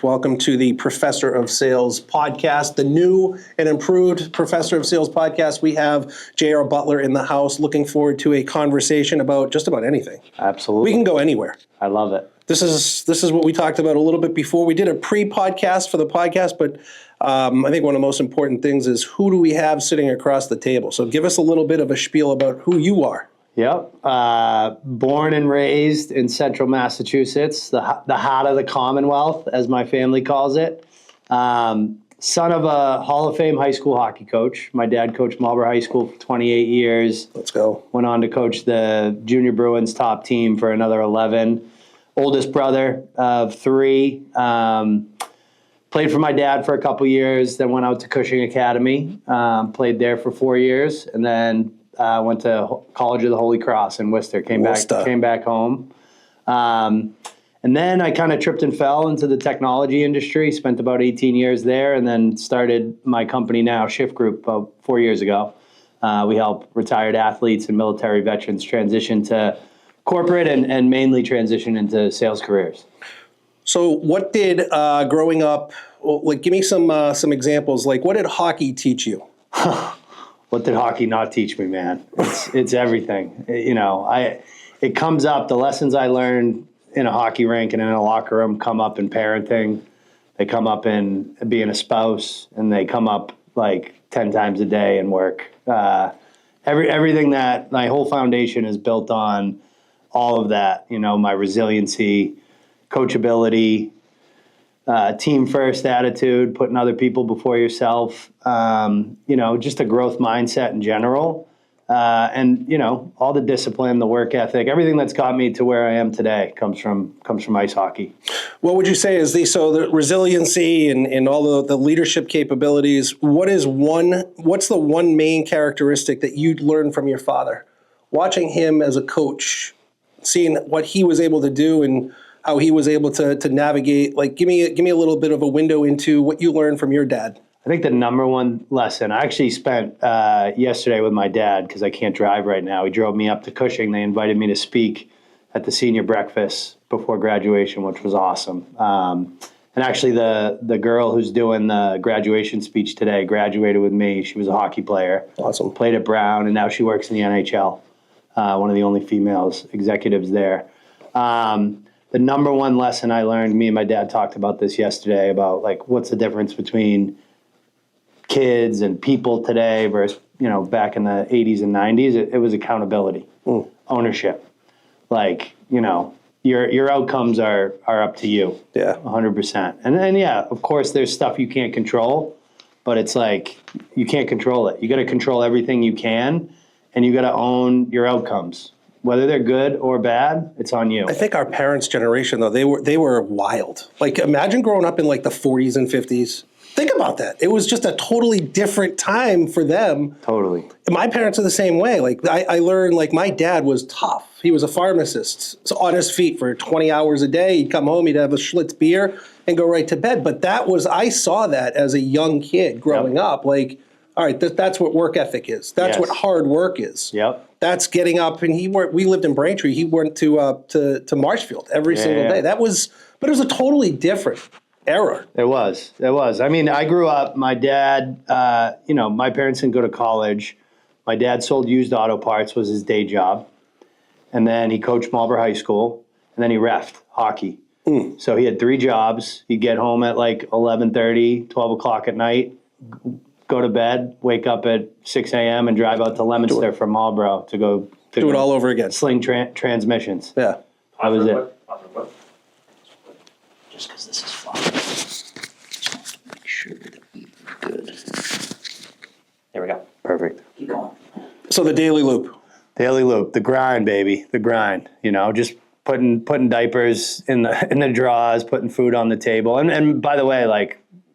Welcome to the Professor of Sales podcast, the new and improved Professor of Sales podcast. We have JR Butler in the house. Looking forward to a conversation about just about anything. Absolutely. We can go anywhere. I love it. This is what we talked about a little bit before. We did a pre-podcast for the podcast, but I think one of the most important things is who do we have sitting across the table? So give us a little bit of a spiel about who you are. Yep. Born and raised in central Massachusetts, the heart of the Commonwealth, as my family calls it. Son of a Hall of Fame high school hockey coach. My dad coached Marlborough High School for 28 years. Let's go. Went on to coach the Junior Bruins top team for another 11. Oldest brother of 3. Played for my dad for a couple years, then went out to Cushing Academy, played there for 4 years, and then went to College of the Holy Cross in Worcester. Came back home. And then I kind of tripped and fell into the technology industry, spent about 18 years there, and then started my company now, Shift Group, about 4 years ago. We help retired athletes and military veterans transition to corporate and mainly transition into sales careers. So what did growing up, give me some examples, what did hockey teach you? What did hockey not teach me, man? It's everything. It comes up, the lessons I learned in a hockey rink and in a locker room come up in parenting. They come up in being a spouse, and they come up 10 times a day in work. Everything that my whole foundation is built on, all of that, my resiliency, coachability, team first attitude, putting other people before yourself, just a growth mindset in general. And all the discipline, the work ethic, everything that's got me to where I am today comes from ice hockey. What would you say is the resiliency and all the leadership capabilities? What's the one main characteristic that you'd learned from your father? Watching him as a coach, seeing what he was able to do and how he was able to navigate. Give me a little bit of a window into what you learned from your dad. I think the number one lesson, I actually spent yesterday with my dad because I can't drive right now. He drove me up to Cushing. They invited me to speak at the senior breakfast before graduation, which was awesome. And actually the girl who's doing the graduation speech today graduated with me. She was a hockey player. Awesome. Played at Brown, and now she works in the NHL. One of the only females executives there. The number one lesson I learned, me and my dad talked about this yesterday, about what's the difference between kids and people today versus, back in the 80s and 90s. It was accountability, ownership. Your outcomes are up to you. Yeah. 100%. And then, of course, there's stuff you can't control, but it's you can't control it. You got to control everything you can, and you got to own your outcomes. Whether they're good or bad, it's on you. I think our parents' generation, though, they were wild. Imagine growing up in the 40s and 50s. Think about that. It was just a totally different time for them. Totally. My parents are the same way. I learned, my dad was tough. He was a pharmacist, so on his feet for 20 hours a day. He'd come home, he'd have a Schlitz beer and go right to bed. But I saw that as a young kid growing up. All right, that's what work ethic is. That's what hard work is. Yep. That's getting up, and we lived in Braintree. He went to Marshfield every single day. But it was a totally different era. It was. I mean, I grew up, my dad, my parents didn't go to college. My dad sold used auto parts, was his day job. And then he coached Marlborough High School, and then he reffed hockey. So he had 3 jobs. He'd get home at 11:30, 12 o'clock at night, go to bed, wake up at 6 a.m. and drive out to Leominster from Marlborough to go do it all over again. Sling transmissions. Yeah. That was it. Just because this is fun. Just want to make sure that we're good. There we go. Perfect. Keep going. So the daily loop. Daily loop, the grind, baby, the grind. Just putting diapers in the drawers, putting food on the table. And by the way,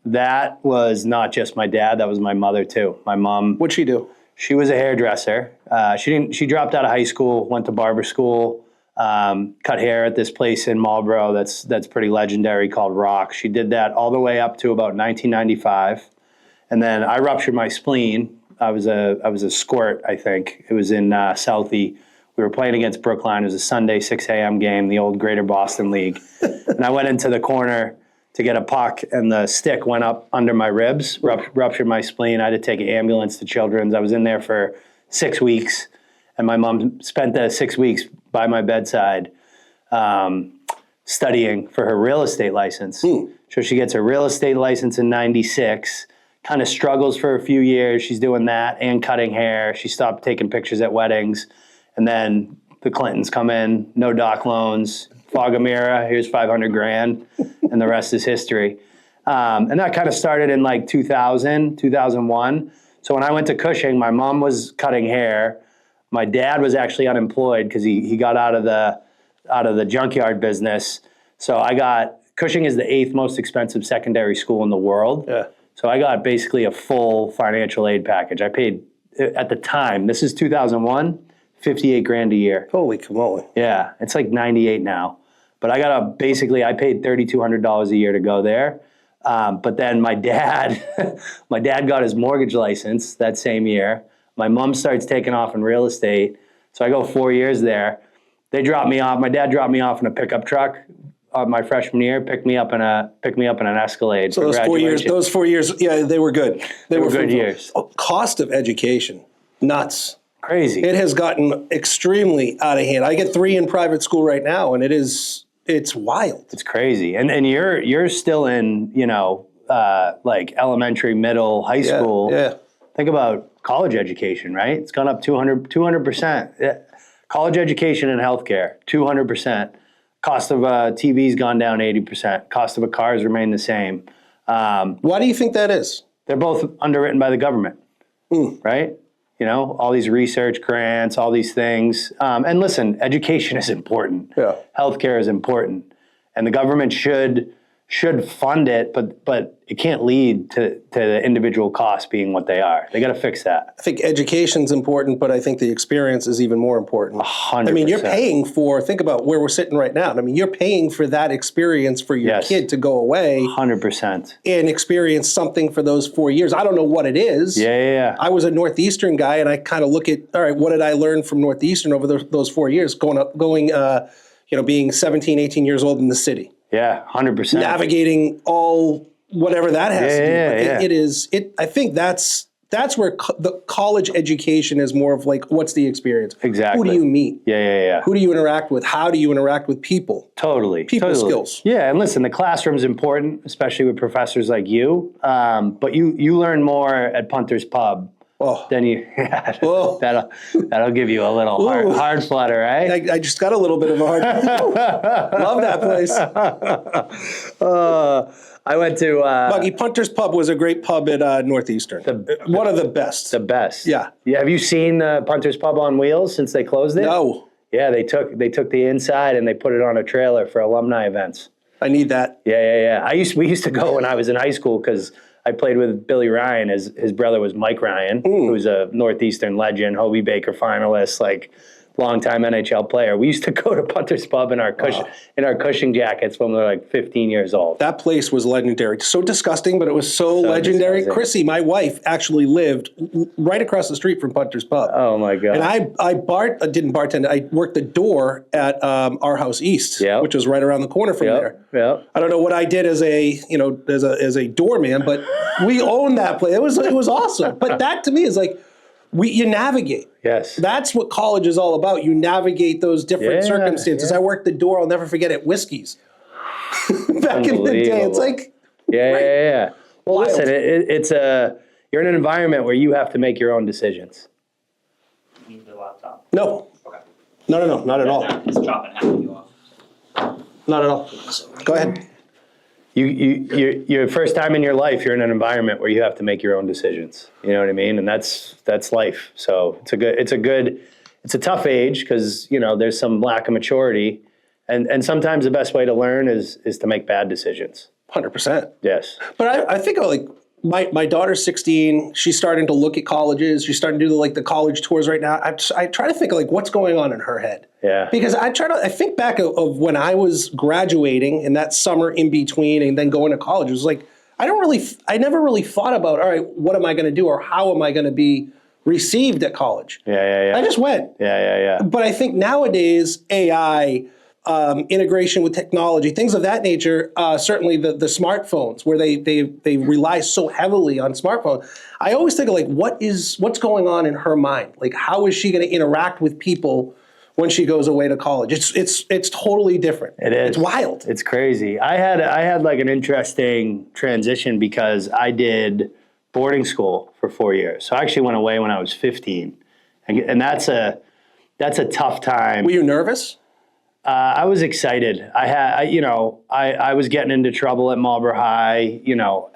that was not just my dad, that was my mother too. My mom. What'd she do? She was a hairdresser. She dropped out of high school, went to barber school, cut hair at this place in Marlborough that's pretty legendary called Rock. She did that all the way up to about 1995. And then I ruptured my spleen. I was a squirt, I think. It was in Southie. We were playing against Brookline. It was a Sunday 6 a.m. game, the old Greater Boston League. And I went into the corner to get a puck, and the stick went up under my ribs, ruptured my spleen. I had to take an ambulance to Children's. I was in there for 6 weeks, and my mom spent the 6 weeks by my bedside studying for her real estate license. So she gets her real estate license in 96, kind of struggles for a few years. She's doing that and cutting hair. She stopped taking pictures at weddings. And then the Clintons come in, no doc loans, fog a mirror, here's 500 grand, and the rest is history. And that kind of started in like 2000, 2001. So when I went to Cushing, my mom was cutting hair. My dad was actually unemployed because he got out of the junkyard business. So Cushing is the 8th most expensive secondary school in the world. Yeah. So I got basically a full financial aid package. I paid, at the time, this is 2001, 58 grand a year. Holy camole. Yeah, it's like 98 now. But I paid $3,200 a year to go there. But then my dad got his mortgage license that same year. My mom starts taking off in real estate. So I go 4 years there. They dropped me off. My dad dropped me off in a pickup truck my freshman year, picked me up in an Escalade. So those 4 years, yeah, they were good. They were good years. Cost of education, nuts. Crazy. It has gotten extremely out of hand. I get 3 in private school right now, and it's wild. It's crazy. And you're still in, like elementary, middle, high school. Yeah. Think about college education, right? It's gone up 200%. Yeah. College education and healthcare, 200%. Cost of TV's gone down 80%. Cost of a car has remained the same. Why do you think that is? They're both underwritten by the government, right? All these research grants, all these things. And listen, education is important. Yeah. Healthcare is important. And the government should fund it, but it can't lead to the individual costs being what they are. They got to fix that. I think education's important, but I think the experience is even more important. 100%. I mean, you're paying for, think about where we're sitting right now. I mean, you're paying for that experience for your kid to go away 100% and experience something for those 4 years. I don't know what it is. Yeah. I was a Northeastern guy, and I kind of look at, all right, what did I learn from Northeastern over those 4 years, being 17, 18 years old in the city. Yeah, 100%. Navigating all whatever that has to do. Yeah. I think that's where the college education is more of like, what's the experience? Exactly. Who do you meet? Yeah. Who do you interact with? How do you interact with people? Totally. People skills. Yeah, and listen, the classroom's important, especially with professors like you. But you learn more at Punter's Pub than you. That'll give you a little hard flutter, right? I just got a little bit of a hard. Love that place. I went to Buggy. Punter's Pub was a great pub at Northeastern. One of the best. The best. Yeah. Have you seen Punter's Pub on wheels since they closed it? No. Yeah, they took the inside and they put it on a trailer for alumni events. I need that. Yeah. We used to go when I was in high school because I played with Billy Ryan. His brother was Mike Ryan, who's a Northeastern legend, Hobie Baker finalist, like longtime NHL player. We used to go to Punter's Pub in our Cushing jackets when we were like 15 years old. That place was legendary. So disgusting, but it was so legendary. Disgusting. Chrissy, my wife, actually lived right across the street from Punter's Pub. Oh my God. And I didn't bartend. I worked the door at our house east, which was right around the corner from there. Yeah. I don't know what I did as a doorman, but we owned that place. It was awesome. But that to me is like, you navigate. Yes. That's what college is all about. You navigate those different circumstances. I worked the door, I'll never forget it, Whiskey's. Back in the day. It's like Yeah. Well, wild. listen, you're in an environment where you have to make your own decisions. You need the laptop. No. Okay. No, not at all. It's dropping half of you off. Not at all. Go ahead. Your first time in your life, you're in an environment where you have to make your own decisions. You know what I mean? And that's life. So it's a tough age because, there's some lack of maturity. And sometimes the best way to learn is to make bad decisions. 100%. Yes. But I think like my daughter's 16. She's starting to look at colleges. She's starting to do the college tours right now. I try to think of what's going on in her head. Yeah. Because I think back of when I was graduating and that summer in between and then going to college. It was like, I never really thought about, all right, what am I going to do or how am I going to be received at college? Yeah. I just went. Yeah. But I think nowadays AI, integration with technology, things of that nature. Certainly the smartphones, where they rely so heavily on smartphones. I always think of like, what's going on in her mind? Like, how is she going to interact with people when she goes away to college? It's totally different. It is. It's wild. It's crazy. I had like an interesting transition because I did boarding school for 4 years. So I actually went away when I was 15, and that's a tough time. Were you nervous? I was excited. I was getting into trouble at Marlboro High.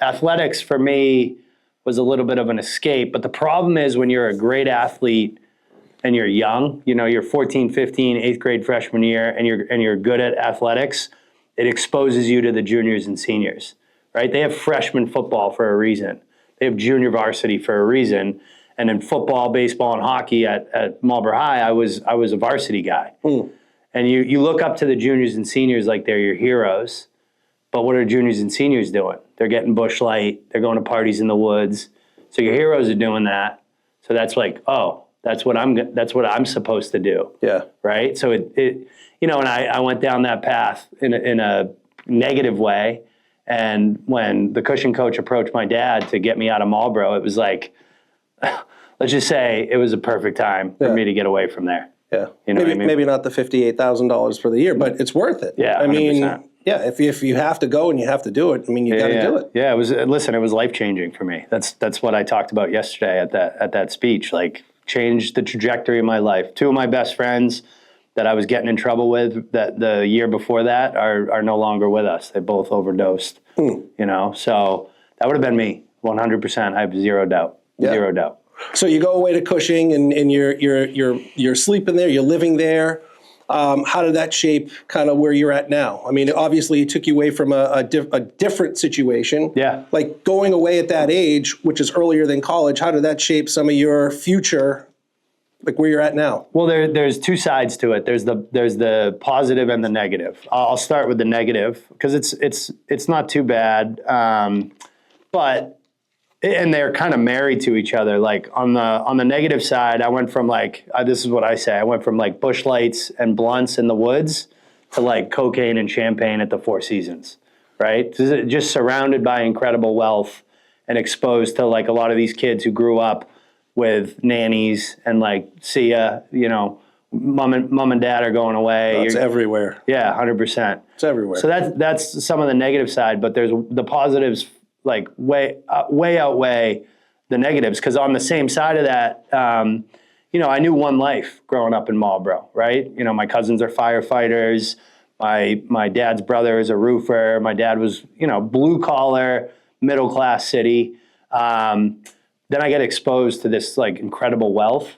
Athletics for me was a little bit of an escape. But the problem is when you're a great athlete and you're young, you're 14, 15, eighth grade freshman year, and you're good at athletics, it exposes you to the juniors and seniors, right? They have freshman football for a reason. They have junior varsity for a reason. And in football, baseball, and hockey at Marlboro High, I was a varsity guy. And you look up to the juniors and seniors like they're your heroes. But what are juniors and seniors doing? They're getting Busch Light. They're going to parties in the woods. So your heroes are doing that. So that's like, oh, that's what I'm supposed to do. Yeah. Right. So and I went down that path in a negative way. And when the cushion coach approached my dad to get me out of Marlboro, it was like, let's just say it was a perfect time for me to get away from there. Yeah. You know what I mean? Maybe not the $58,000 for the year, but it's worth it. Yeah, I mean, 100%. yeah, if you have to go and you have to do it, I mean, you got to do it. Yeah, it was life-changing for me. That's what I talked about yesterday at that speech. Like, changed the trajectory of my life. Two of my best friends that I was getting in trouble with that the year before that are no longer with us. They both overdosed. So that would have been me, 100%. I have zero doubt. Yeah. Zero doubt. So you go away to Cushing and you're sleeping there, you're living there. How did that shape kind of where you're at now? I mean, obviously it took you away from a different situation. Yeah. Like going away at that age, which is earlier than college, how did that shape some of your future, like where you're at now? Well, there's two sides to it. There's the positive and the negative. I'll start with the negative because it's not too bad, but. And they're kind of married to each other. Like on the negative side, I went from this is what I say. I went from like Busch Lights and blunts in the woods to like cocaine and champagne at the Four Seasons, right? Just surrounded by incredible wealth and exposed to like a lot of these kids who grew up with nannies and like, see ya, mom and dad are going away. It's everywhere. Yeah, 100%. It's everywhere. So that's some of the negative side, but there's the positives like way outweigh the negatives. Because on the same side of that, I knew one life growing up in Marlboro, right? My cousins are firefighters. My dad's brother is a roofer. My dad was, blue collar, middle class city. Then I get exposed to this like incredible wealth,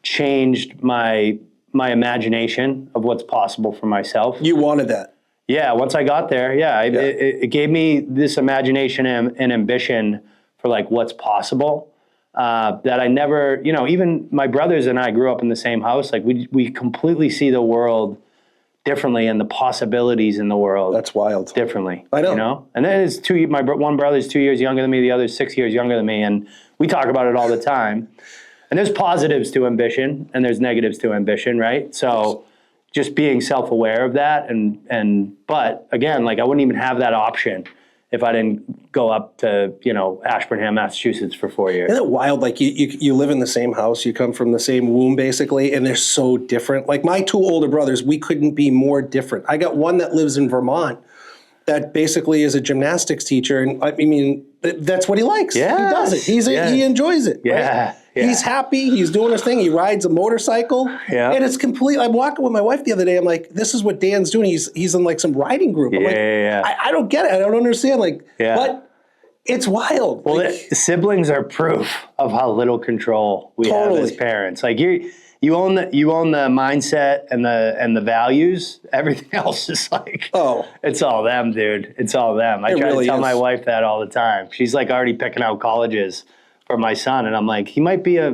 changed my imagination of what's possible for myself. You wanted that. Yeah, once I got there, it gave me this imagination and ambition for like what's possible that I never, even my brothers and I grew up in the same house. Like we completely see the world differently and the possibilities in the world. That's wild. Differently. I know. And then it's one brother's 2 years younger than me, the other's 6 years younger than me, and we talk about it all the time. And there's positives to ambition and there's negatives to ambition, right? So just being self-aware of that but again, like I wouldn't even have that option if I didn't go up to, Ashburnham, Massachusetts for 4 years. Isn't it wild? Like you live in the same house, you come from the same womb basically, and they're so different. Like my two older brothers, we couldn't be more different. I got one that lives in Vermont that basically is a gymnastics teacher. And I mean, that's what he likes. Yeah. He does it. He enjoys it. Yeah. Right? Yeah. He's happy. He's doing his thing. He rides a motorcycle. Yeah. And it's complete. I'm walking with my wife the other day. I'm like, this is what Dan's doing. He's in like some riding group. I'm like, I don't get it. I don't understand. Like, but it's wild. Well, like, the siblings are proof of how little control we have as parents. Like you own the mindset and the values. Everything else is like, it's all them, dude. It's all them. I try to tell my wife that all the time. She's like already picking out colleges for my son, and I'm like, he might be a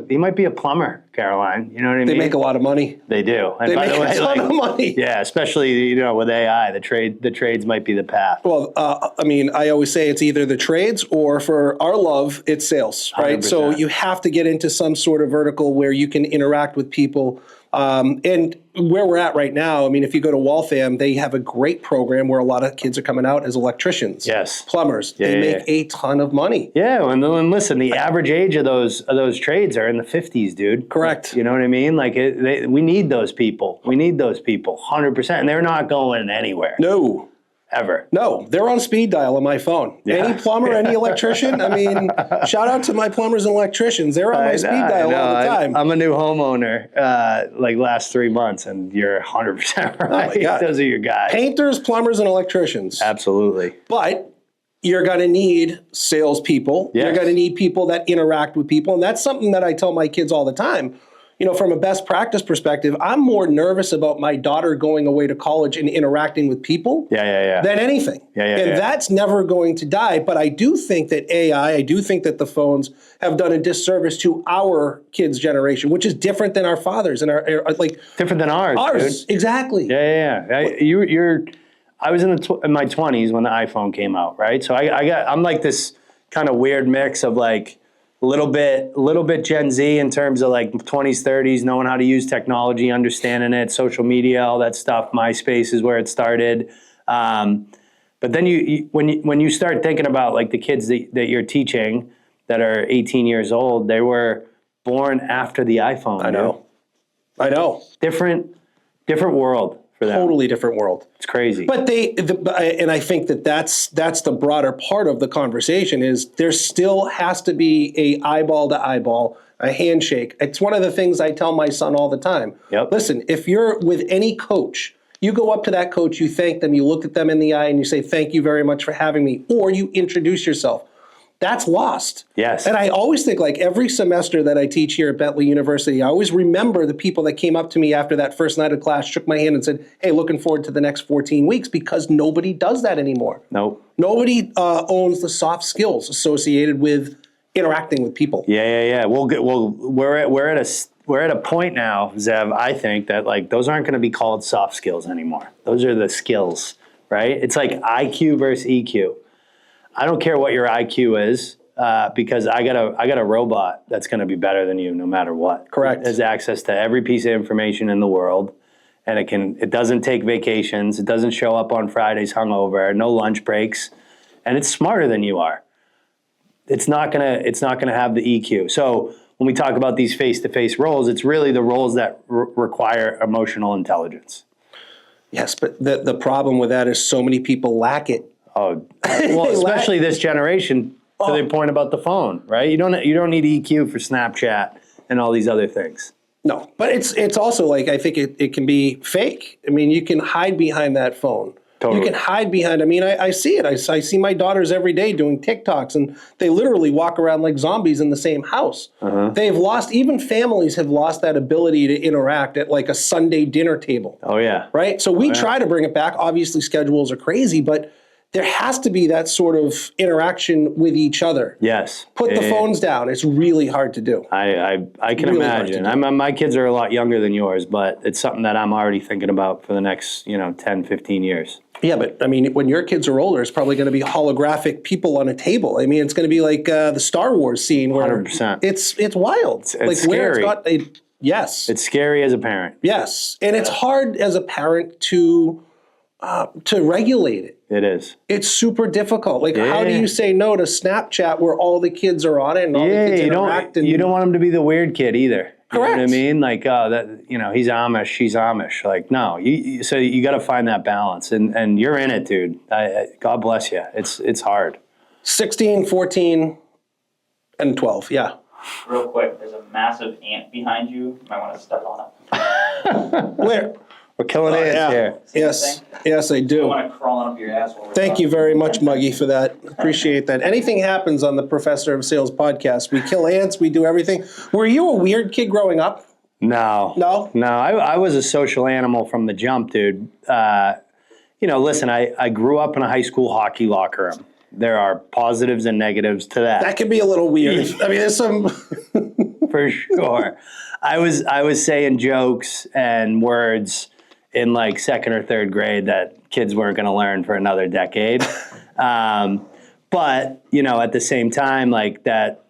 plumber, Caroline. You know what I mean? They make a lot of money. They do. And they make a ton of money. Yeah, especially with AI, the trades might be the path. Well, I mean, I always say it's either the trades or for our love, it's sales, right? 100%. So you have to get into some sort of vertical where you can interact with people And where we're at right now, I mean, if you go to Waltham, they have a great program where a lot of kids are coming out as electricians, Yes. plumbers. They make a ton of money. Yeah, and listen, the average age of those trades are in the 50s, dude. Correct. You know what I mean? Like, we need those people. We need those people, 100%. And they're not going anywhere. No. Ever. No, they're on speed dial on my phone. Yeah. Any plumber, any electrician. I mean, shout out to my plumbers and electricians. They're on my speed dial all the time. I'm a new homeowner, like last 3 months, and you're 100% right. Oh my God. Those are your guys. Painters, plumbers, and electricians. Absolutely. But you're going to need salespeople. Yes. You're going to need people that interact with people. And that's something that I tell my kids all the time. You know, from a best practice perspective, I'm more nervous about my daughter going away to college and interacting with people than anything. And that's never going to die. But I do think that I do think that the phones have done a disservice to our kids' generation, which is different than our fathers and our like different than ours. Dude. Exactly. I was in my 20s when the iPhone came out, right? So I'm like this kind of weird mix of like a little bit Gen Z in terms of like 20s, 30s, knowing how to use technology, understanding it, social media, all that stuff. MySpace is where it started. But then when you start thinking about like the kids that you're teaching that are 18 years old, they were born after the iPhone. I know. Different world for them. Totally different world. It's crazy. But and I think that's the broader part of the conversation is there still has to be a eyeball to eyeball, a handshake. It's one of the things I tell my son all the time. Yep. Listen, if you're with any coach, you go up to that coach, you thank them, you look at them in the eye and you say, thank you very much for having me, or you introduce yourself. That's lost. Yes. And I always think like every semester that I teach here at Bentley University, I always remember the people that came up to me after that first night of class, shook my hand and said, hey, looking forward to the next 14 weeks because nobody does that anymore. Nope. Nobody owns the soft skills associated with interacting with people. Yeah. We're at a point now, Zev, I think that like those aren't going to be called soft skills anymore. Those are the skills, right? It's like IQ versus EQ. I don't care what your IQ is because I got a robot that's going to be better than you no matter what. Correct. It has access to every piece of information in the world, and it doesn't take vacations. It doesn't show up on Fridays hungover. No lunch breaks, and it's smarter than you are. It's not gonna have the EQ. So when we talk about these face-to-face roles, it's really the roles that require emotional intelligence. Yes, but the problem with that is so many people lack it. Oh, well, especially this generation to the point about the phone, right? You don't need EQ for Snapchat and all these other things. No, but it's also like I think it can be fake. I mean, you can hide behind that phone. Totally. You can hide behind. I mean, I see it. I see my daughters every day doing TikToks, and they literally walk around like zombies in the same house. They've lost. Even families have lost that ability to interact at like a Sunday dinner table. Oh yeah. Right. So we try to bring it back. Obviously, schedules are crazy, but there has to be that sort of interaction with each other. Yes. Put the phones down. It's really hard to do. I can Really hard to imagine. do. My kids are a lot younger than yours, but it's something that I'm already thinking about for the next 10, 15 years. Yeah, but I mean, when your kids are older, it's probably going to be holographic people on a table. I mean, it's going to be like the Star Wars scene where 100%. It's wild. It's like scary. where it's got yes. It's scary as a parent. Yes. And it's hard as a parent to regulate it. It is. It's super difficult. Like, how do you say no to Snapchat where all the kids are on it and all the kids interact? You don't want them to be the weird kid either. You Correct. know what I mean? Like, he's Amish, she's Amish. Like, no. So you got to find that balance, and you're in it, dude. God bless you. It's hard. 16, 14, and 12. Yeah. Real quick, there's a massive ant behind you. You might want to step on it. Where? We're killing ants here. Yes, I You do. don't want to crawl up your ass. Thank you very much, Muggy, for that. Appreciate that. Anything happens on the Professor of Sales podcast. We kill ants. We do everything. Were you a weird kid growing up? No. I was a social animal from the jump, dude. Listen, I grew up in a high school hockey locker room. There are positives and negatives to that. That can be a little weird. I mean, there's some. For sure. I was saying jokes and words in like second or third grade that kids weren't going to learn for another decade. But, at the same time, like that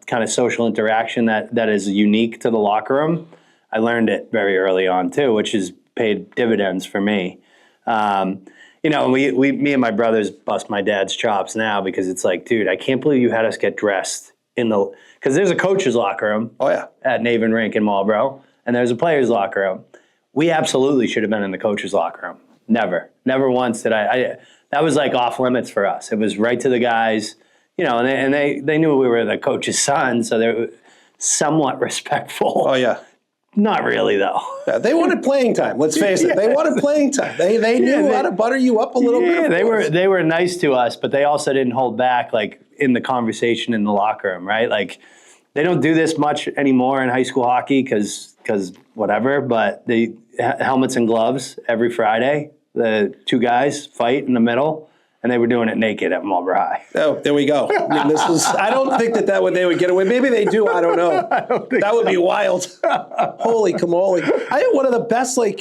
kind of social interaction that is unique to the locker room, I learned it very early on too, which has paid dividends for me. You know, me and my brothers bust my dad's chops now because it's like, dude, I can't believe you had us get dressed because there's a coach's locker room. Oh yeah. At Naven Rink in Marlboro, and there's a player's locker room. We absolutely should have been in the coach's locker room. Never once did I that was like off limits for us. It was right to the guys, you know, and they knew we were the coach's son, so they were somewhat respectful. Oh yeah. Not really though. Yeah, they wanted playing time. Let's face it. They wanted playing time. They knew how to butter you up a little bit. Yeah, they were nice to us, but they also didn't hold back like in the conversation in the locker room, right? Like they don't do this much anymore in high school hockey because whatever. But the helmets and gloves every Friday. The two guys fight in the middle. And they were doing it naked at Marlboro High. Oh, there we go. I mean, I don't think that they would get away. Maybe they do. I don't know. That would be wild. Holy camole. I think one of the best, I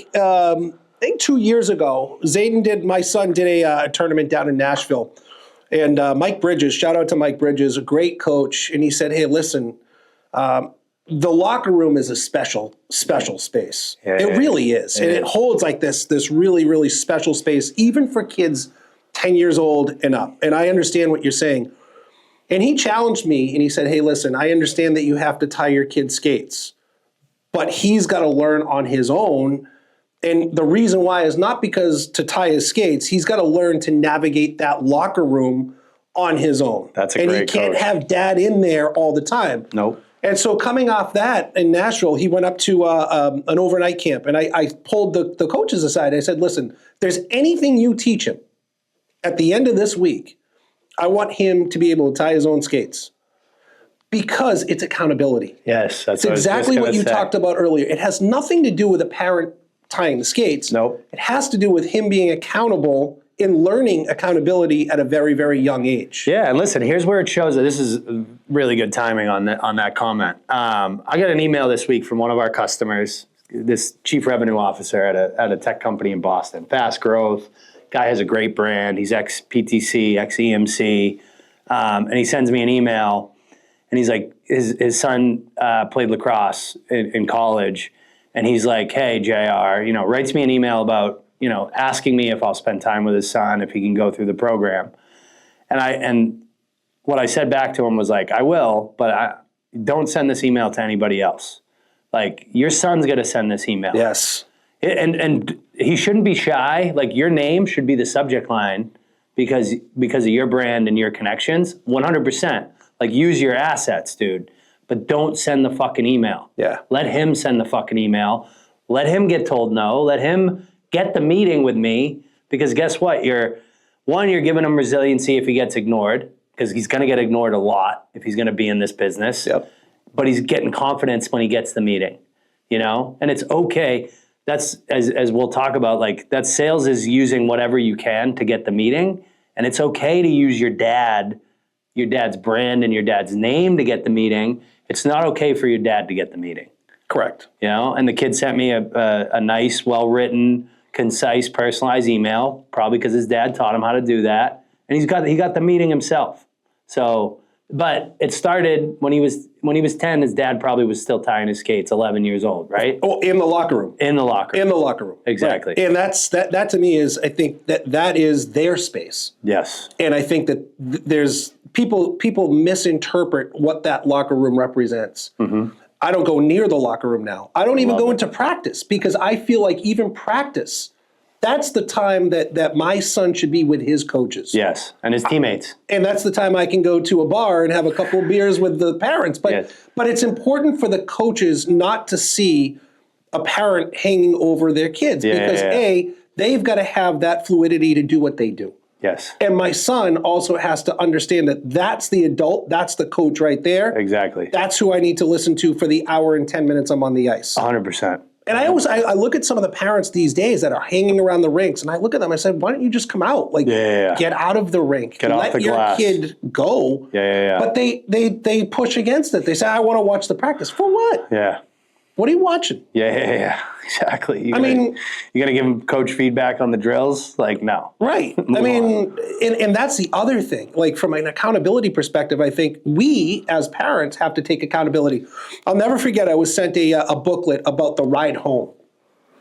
think 2 years ago, my son did a tournament down in Nashville. And Mike Bridges, shout out to Mike Bridges, a great coach. And he said, hey, listen, the locker room is a special space. Yeah, it really is. And it holds like this really, really special space, even for kids 10 years old and up. And I understand what you're saying. And he challenged me and he said, hey, listen, I understand that you have to tie your kid's skates, but he's got to learn on his own. And the reason why is not because to tie his skates, he's got to learn to navigate that locker room on his own. That's a great And he can't coach. have dad in there all the time. Nope. And so coming off that in Nashville, he went up to an overnight camp. And I pulled the coaches aside. I said, listen, if there's anything you teach him, at the end of this week, I want him to be able to tie his own skates because it's accountability. Yes, that's It's exactly what you talked about earlier. It has nothing to do with a parent tying the skates. Nope. It has to do with him being accountable in learning accountability at a very, very young age. Yeah, and listen, here's where it shows that this is really good timing on that comment. I got an email this week from one of our customers, this chief revenue officer at a tech company in Boston, fast growth. Guy has a great brand. He's ex-PTC, ex-EMC. And he sends me an email, and he's like, his son played lacrosse in college. And he's like, hey, JR, writes me an email about, asking me if I'll spend time with his son, if he can go through the program. And what I said back to him was like, I will, but don't send this email to anybody else. Like, your son's going to send this email. Yes. And he shouldn't be shy. Like, your name should be the subject line because of your brand and your connections. 100%. Like, use your assets, dude. But don't send the fucking email. Yeah. Let him send the fucking email. Let him get told no. Let him get the meeting with me. Because guess what? You're giving him resiliency if he gets ignored. Because he's going to get ignored a lot if he's going to be in this business. Yep. But he's getting confidence when he gets the meeting. And it's okay. That's, as we'll talk about, like, that sales is using whatever you can to get the meeting. And it's okay to use your dad's brand and your dad's name to get the meeting. It's not okay for your dad to get the meeting. Correct. And the kid sent me a nice, well-written, concise, personalized email, probably because his dad taught him how to do that. And he got the meeting himself. So, but it started when he was 10, his dad probably was still tying his skates, 11 years old, right? Oh, in the locker room. In the locker room. In the locker room. Exactly. Right. And that to me is, I think that is their space. Yes. And I think that there's people misinterpret what that locker room represents. Mm-hmm. I don't go near the locker room now. I don't even go into practice because I feel like even practice, that's the time that my son should be with his coaches. Yes, and his teammates. And that's the time I can go to a bar and have a couple of beers with the parents. But it's important for the coaches not to see a parent hanging over their kids because they've got to have that fluidity to do what they do. Yes. And my son also has to understand that that's the adult, that's the coach right there. Exactly. That's who I need to listen to for the hour and 10 minutes I'm on the ice. 100%. And I look at some of the parents these days that are hanging around the rinks, and I look at them and I said, why don't you just come out? Like, get out of the rink. Get off the glass. Let your kid go. Yeah. But they push against it. They say, I want to watch the practice. For what? Yeah. What are you watching? Yeah, exactly. I mean, you're gonna give him coach feedback on the drills? Like, no. right. I mean, and that's the other thing. Like from an accountability perspective, I think we as parents have to take accountability. I'll never forget. I was sent a booklet about the ride home.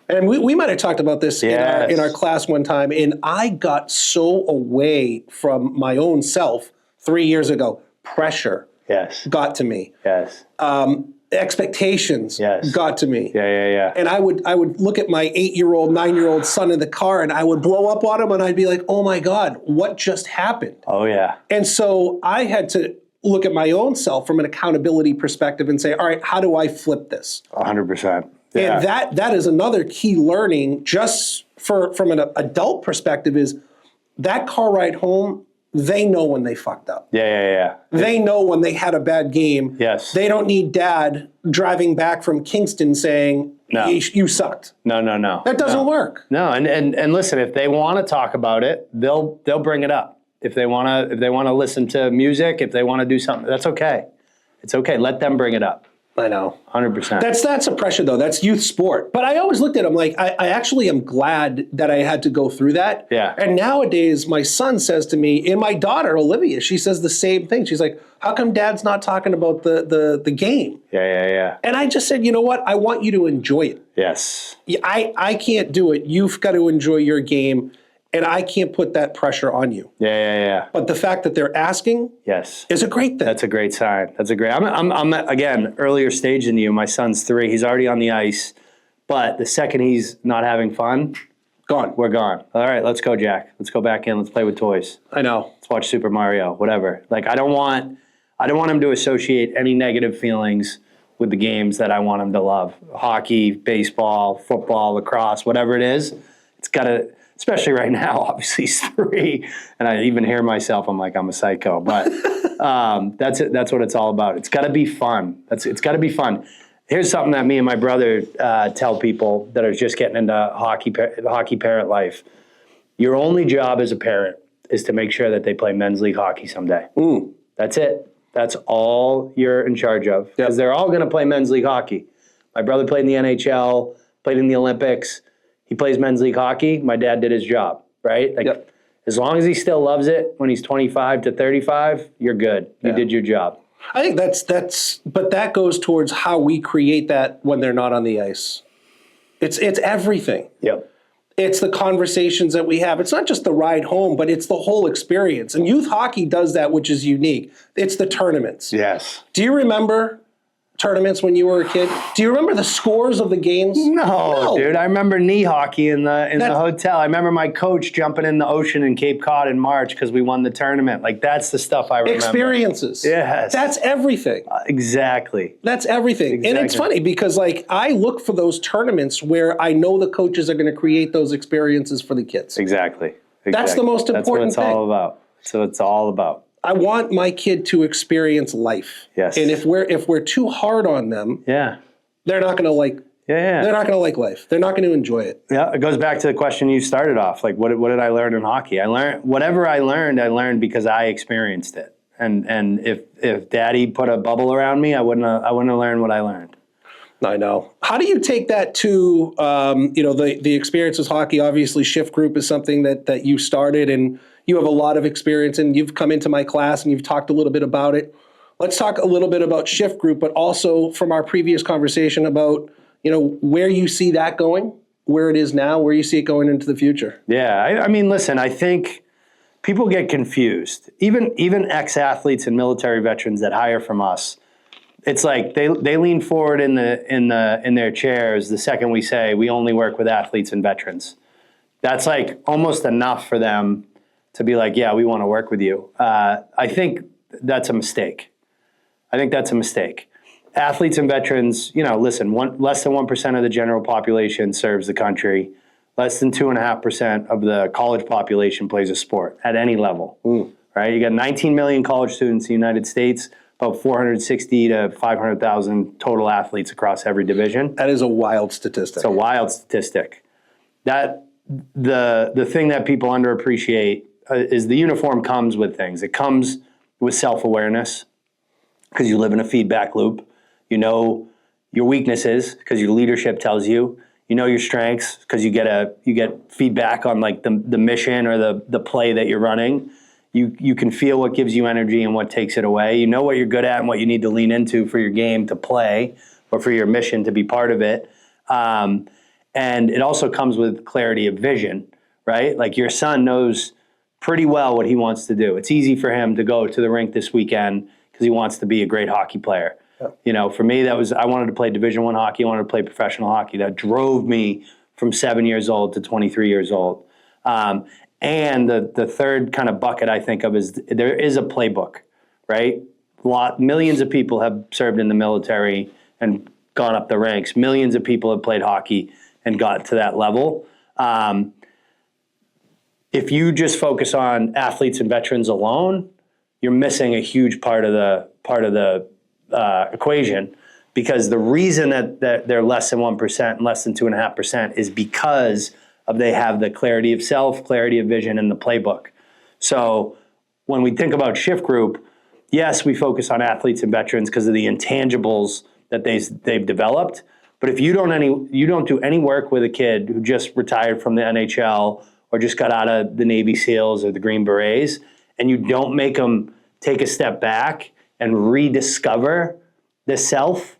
And we might have talked about this in our class one time, and I got so away from my own self 3 years ago. Pressure got to me. Yes. Expectations got to me. Yeah. And I would look at my 8-year-old, 9-year-old son in the car, and I would blow up on him, and I'd be like, oh my God, what just happened? Oh, yeah. And so I had to look at my own self from an accountability perspective and say, all right, how do I flip this? 100%. Yeah. And that is another key learning just from an adult perspective is that car ride home, they know when they fucked up. Yeah. They know when they had a bad game. Yes. They don't need dad driving back from Kingston saying, No. you sucked. No. That doesn't work. No, and listen, if they want to talk about it, they'll bring it up. If they want to listen to music, if they want to do something, that's okay. It's okay. Let them bring it up. I know. 100%. That's a pressure, though. That's youth sport. But I always looked at him like, I actually am glad that I had to go through that. Yeah. And nowadays, my son says to me, and my daughter, Olivia, she says the same thing. She's like, how come dad's not talking about the game? Yeah. And I just said, you know what? I want you to enjoy it. Yes. I can't do it. You've got to enjoy your game. And I can't put that pressure on you. Yeah. But the fact that they're asking is a great thing. That's a great sign. I'm again, earlier stage than you. My son's 3. He's already on the ice. But the second he's not having fun, we're gone. All right, let's go, Jack. Let's go back in. Let's play with toys. I know. Let's watch Super Mario, whatever. Like, I don't want him to associate any negative feelings with the games that I want him to love. Hockey, baseball, football, lacrosse, whatever it is. It's got to... Especially right now, obviously he's 3, and I even hear myself. I'm like, I'm a psycho, but that's it. That's what it's all about. It's got to be fun. It's got to be fun. Here's something that me and my brother tell people that are just getting into hockey parent life. Your only job as a parent is to make sure that they play men's league hockey someday. That's it. That's all you're in charge of, because they're all going to play men's league hockey. My brother played in the NHL, played in the Olympics. He plays men's league hockey. My dad did his job, right? Like, as long as he still loves it when he's 25 to 35, you're good. You did your job. I think but that goes towards how we create that when they're not on the ice. It's everything. Yep. It's the conversations that we have. It's not just the ride home, but it's the whole experience. And youth hockey does that, which is unique. It's the tournaments. Yes. Do you remember tournaments when you were a kid? Do you remember the scores of the games? No, dude. I remember knee hockey in the hotel. I remember my coach jumping in the ocean in Cape Cod in March because we won the tournament. Like, that's the stuff I remember. Experiences. Yes. That's everything. Exactly. That's everything. And it's funny because, like, I look for those tournaments where I know the coaches are going to create those experiences for the kids. Exactly. That's the most important thing. That's what it's all about. So it's all about. I want my kid to experience life. Yes. And if we're too hard on them, they're not going to like. They're not going to like life. They're not going to enjoy it. Yeah, it goes back to the question you started off. Like, what did I learn in hockey? Whatever I learned because I experienced it. And if Daddy put a bubble around me, I wouldn't have learned what I learned. I know. How do you take that to the experience with hockey? Obviously, shift group is something that you started, and you have a lot of experience, and you've come into my class and you've talked a little bit about it. Let's talk a little bit about shift group, but also from our previous conversation about, where you see that going, where it is now, where you see it going into the future. Yeah, I mean, listen, I think people get confused. Even ex-athletes and military veterans that hire from us, it's like they lean forward in their chairs the second we say we only work with athletes and veterans. That's like almost enough for them to be like, yeah, we want to work with you. I think that's a mistake. Athletes and veterans, listen, less than 1% of the general population serves the country. Less than 2.5% of the college population plays a sport at any level, right? You got 19 million college students in the United States, about 460 to 500,000 total athletes across every division. That is a wild statistic. It's a wild statistic. That the thing that people underappreciate is the uniform comes with things. It comes with self-awareness because you live in a feedback loop. You know your weaknesses because your leadership tells you. You know your strengths because you get feedback on like the mission or the play that you're running. You can feel what gives you energy and what takes it away. You know what you're good at and what you need to lean into for your game to play or for your mission to be part of it. And it also comes with clarity of vision, right? Like your son knows pretty well what he wants to do. It's easy for him to go to the rink this weekend because he wants to be a great hockey player. You know, for me, I wanted to play Division I hockey. I wanted to play professional hockey. That drove me from 7 years old to 23 years old. And the third kind of bucket I think of is there is a playbook, right? Millions of people have served in the military and gone up the ranks. Millions of people have played hockey and got to that level. If you just focus on athletes and veterans alone, you're missing a huge part of the equation, because the reason that they're less than 1% and less than 2.5% is because they have the clarity of self, clarity of vision, and the playbook. So when we think about Shift Group, yes, we focus on athletes and veterans because of the intangibles that they've developed. But if you don't do any work with a kid who just retired from the NHL or just got out of the Navy SEALs or the Green Berets, and you don't make them take a step back and rediscover the self,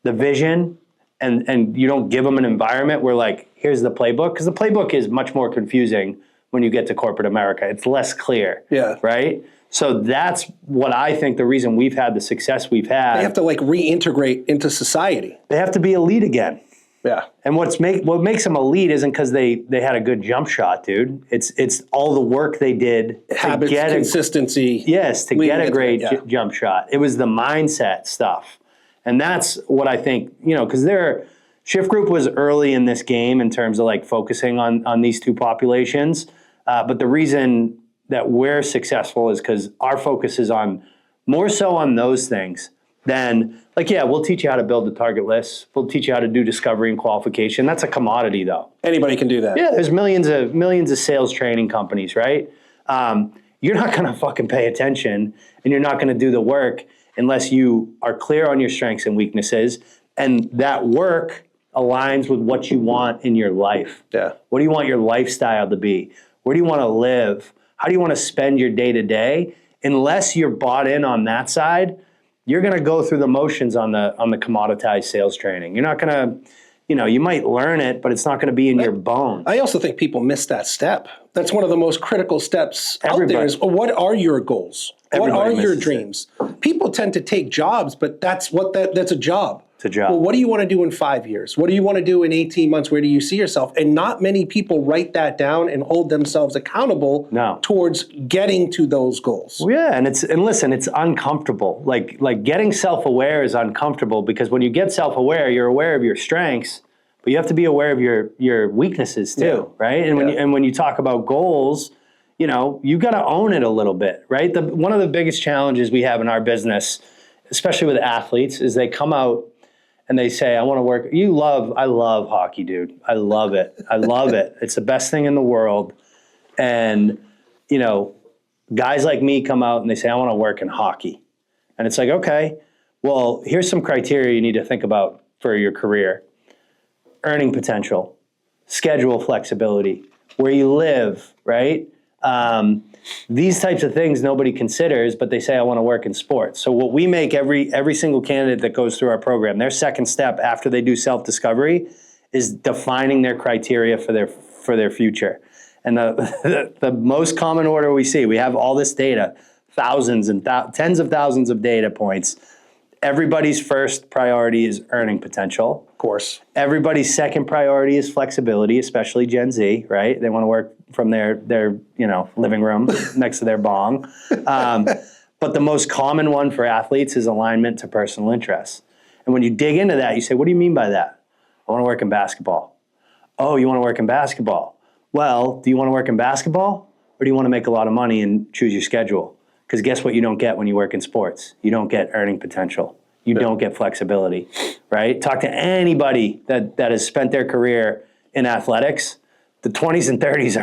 the vision, and you don't give them an environment where like, here's the playbook, because the playbook is much more confusing when you get to corporate America. It's less clear, right? So that's what I think the reason we've had the success we've had. They have to like reintegrate into society. They have to be elite again. Yeah. And what makes them elite isn't because they had a good jump shot, dude. It's all the work they did Habits, to get consistency. to get a great jump shot. It was the mindset stuff. And that's what I think, because Shift Group was early in this game in terms of like focusing on these two populations. But the reason that we're successful is because our focus is more so on those things than we'll teach you how to build a target list. We'll teach you how to do discovery and qualification. That's a commodity though. Anybody can do that. Yeah, there's millions of sales training companies, right? You're not going to fucking pay attention and you're not going to do the work unless you are clear on your strengths and weaknesses, and that work aligns with what you want in your life. Yeah. What do you want your lifestyle to be? Where do you want to live? How do you want to spend your day to day? Unless you're bought in on that side, you're going to go through the motions on the commoditized sales training. You're not going to, you might learn it, but it's not going to be in your bones. I also think people miss that step. That's one of the most critical steps out there is, what are your goals? What are your dreams? People tend to take jobs, but that's a job. It's a job. Well, what do you want to do in 5 years? What do you want to do in 18 months? Where do you see yourself? And not many people write that down and hold themselves accountable towards getting to those goals. Well, yeah, and listen, it's uncomfortable. Like getting self-aware is uncomfortable because when you get self-aware, you're aware of your strengths, but you have to be aware of your weaknesses too, right? And when you talk about goals, you've got to own it a little bit, right? One of the biggest challenges we have in our business, especially with athletes, is they come out and they say, I want to work. I love hockey, dude. I love it. I love it. It's the best thing in the world. And, guys like me come out and they say, I want to work in hockey. And it's like, okay, well, here's some criteria you need to think about for your career. Earning potential, schedule flexibility, where you live, right? These types of things nobody considers, but they say, I want to work in sports. So what we make every single candidate that goes through our program, their second step after they do self-discovery is defining their criteria for their future. And the most common order we see, we have all this data, thousands and tens of thousands of data points. Everybody's first priority is earning potential. Of course. Everybody's second priority is flexibility, especially Gen Z, right? They want to work from their living room next to their bong. But the most common one for athletes is alignment to personal interests. And when you dig into that, you say, what do you mean by that? I want to work in basketball. Oh, you want to work in basketball? Well, do you want to work in basketball or do you want to make a lot of money and choose your schedule? Because guess what you don't get when you work in sports? You don't get earning potential. You don't get flexibility, right? Talk to anybody that has spent their career in athletics. The 20s and 30s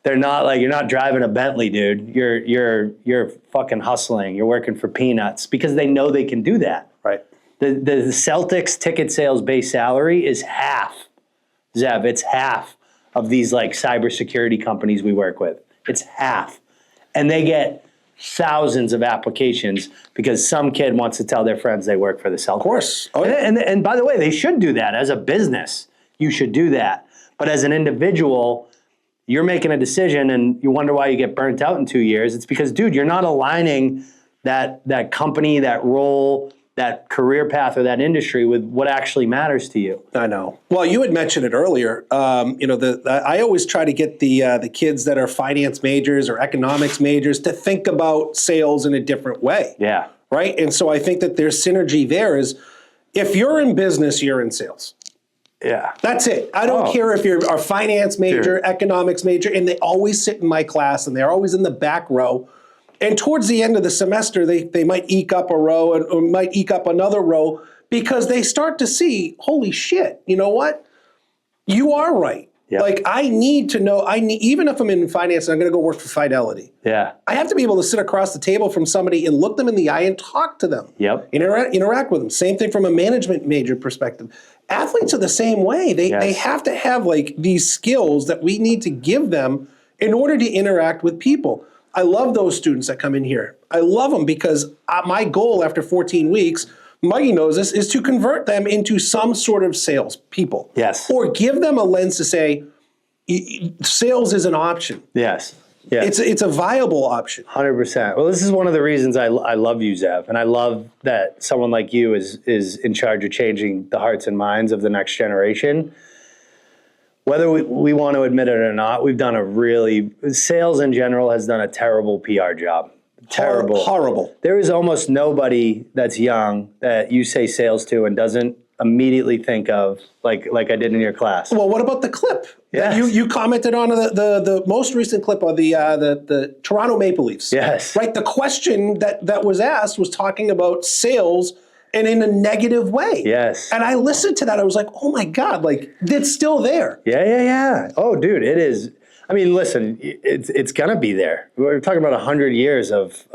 they're not like, you're not driving a Bentley, dude. You're fucking hustling. You're working for peanuts because they know they can do that. Right. The Celtics ticket sales base salary is half. Zev, it's half of these like cybersecurity companies we work with. It's half. And they get thousands of applications because some kid wants to tell their friends they work for the Celtics. Of course. Oh, yeah. And by the way, they should do that. As a business, you should do that. But as an individual, you're making a decision and you wonder why you get burnt out in 2 years. It's because, dude, you're not aligning that company, that role, that career path, or that industry with what actually matters to you. I know. Well, you had mentioned it earlier. I always try to get the kids that are finance majors or economics majors to think about sales in a different way. Yeah. Right. And so I think that there's synergy there. Is if you're in business, you're in sales. Yeah. That's it. I don't care if you're a finance major, economics major, and they always sit in my class and they're always in the back row. And towards the end of the semester, they might eke up a row or might eke up another row because they start to see, holy shit, you know what? You are right. Yep. Like I need to know, even if I'm in finance and I'm going to go work for Fidelity, Yeah. I have to be able to sit across the table from somebody and look them in the eye and talk to them. Yep. Interact with them. Same thing from a management major perspective. Athletes are the same way. They have to have like these skills that we need to give them in order to interact with people. I love those students that come in here. I love them because my goal after 14 weeks, Mikey knows this, is to convert them into some sort of sales people. Yes. Or give them a lens to say, sales is an option. Yes. Yeah. It's a viable option. 100%. Well, this is one of the reasons I love you, Zev, and I love that someone like you is in charge of changing the hearts and minds of the next generation. Whether we want to admit it or not, sales in general has done a terrible PR job. Terrible. Horrible. There is almost nobody that's young that you say sales to and doesn't immediately think of like I did in your class. Well, what about the clip? Yes. You commented on the most recent clip of the Toronto Maple Leafs. Yes. Right? The question that was asked was talking about sales and in a negative way. Yes. And I listened to that. I was like, oh my God, like it's still there. Yeah. Oh, dude, it is. I mean, listen, it's gonna be there. We're talking about 100 years of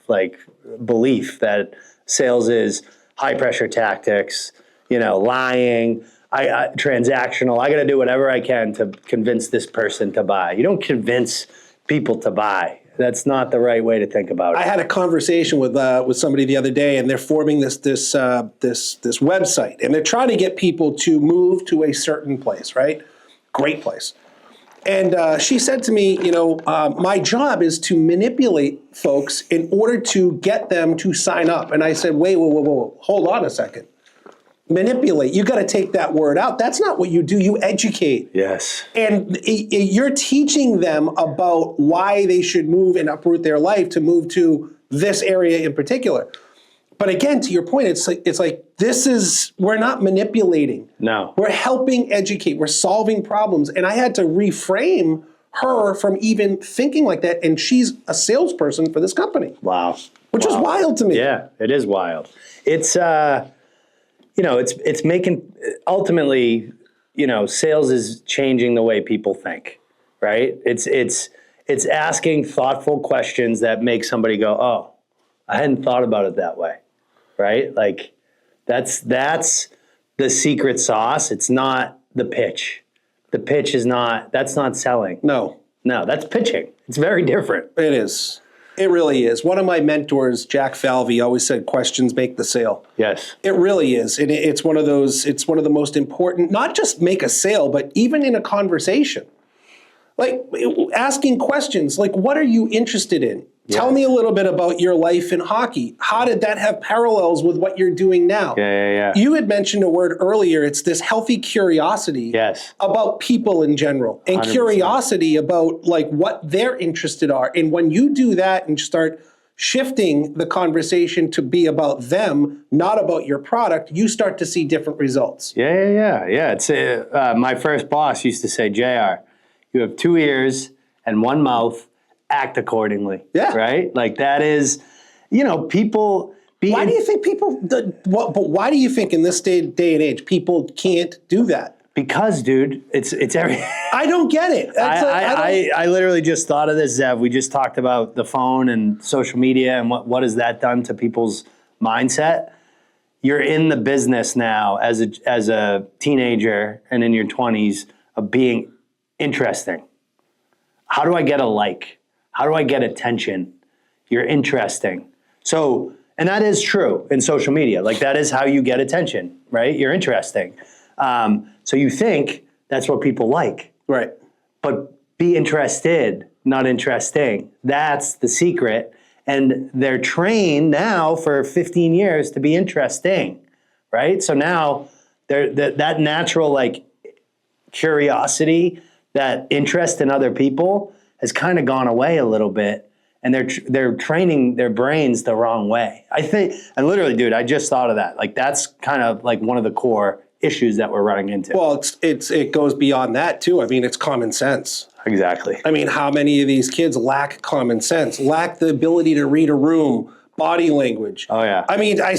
like belief that sales is high pressure tactics, lying, transactional. I got to do whatever I can to convince this person to buy. You don't convince people to buy. That's not the right way to think about it. I had a conversation with somebody the other day, and they're forming this website, and they're trying to get people to move to a certain place, right? Great place. And she said to me, my job is to manipulate folks in order to get them to sign up. And I said, wait, hold on a second. Manipulate. You got to take that word out. That's not what you do. You educate. Yes. And you're teaching them about why they should move and uproot their life to move to this area in particular. But again, to your point, it's like we're not manipulating. No. We're helping educate. We're solving problems. And I had to reframe her from even thinking like that. And she's a salesperson for this company. Wow. Which is wild to me. Yeah, it is wild. It's it's making, ultimately, sales is changing the way people think, right? It's asking thoughtful questions that make somebody go, oh, I hadn't thought about it that way, right? Like that's the secret sauce. It's not the pitch. The pitch that's not selling. No, that's pitching. It's very different. it is. It really is. One of my mentors, Jack Falvey, always said, questions make the sale. Yes. It really is. And it's one of the most important, not just make a sale, but even in a conversation. Like asking questions, like what are you interested in? Yes. Tell me a little bit about your life in hockey. How did that have parallels with what you're doing now? Yeah. You had mentioned a word earlier. It's this healthy curiosity about people in general and 100%. Curiosity about like what they're interested are. And when you do that and start shifting the conversation to be about them, not about your product, you start to see different results. Yeah. It's my first boss used to say, JR, you have 2 ears and 1 mouth. Act accordingly. Yeah. Right? Like that is, people. Why do you think but why do you think in this day and age people can't do that? Because, dude, it's every. I don't get it. I literally just thought of this, Zev. We just talked about the phone and social media and what has that done to people's mindset. you're in the business now as a teenager and in your 20s of being interesting. How do I get a like? How do I get attention? You're interesting. So, and that is true in social media. Like that is how you get attention, right? You're interesting. So you think that's what people like. Right. But be interested, not interesting. That's the secret. And they're trained now for 15 years to be interesting, right? So now that natural like curiosity, that interest in other people has kind of gone away a little bit. And they're training their brains the wrong way. I think, and literally, dude, I just thought of that. Like that's kind of like one of the core issues that we're running into. Well, it goes beyond that too. I mean, it's common sense. Exactly. I mean, how many of these kids lack common sense, lack the ability to read a room, body language? Oh, yeah. I mean, I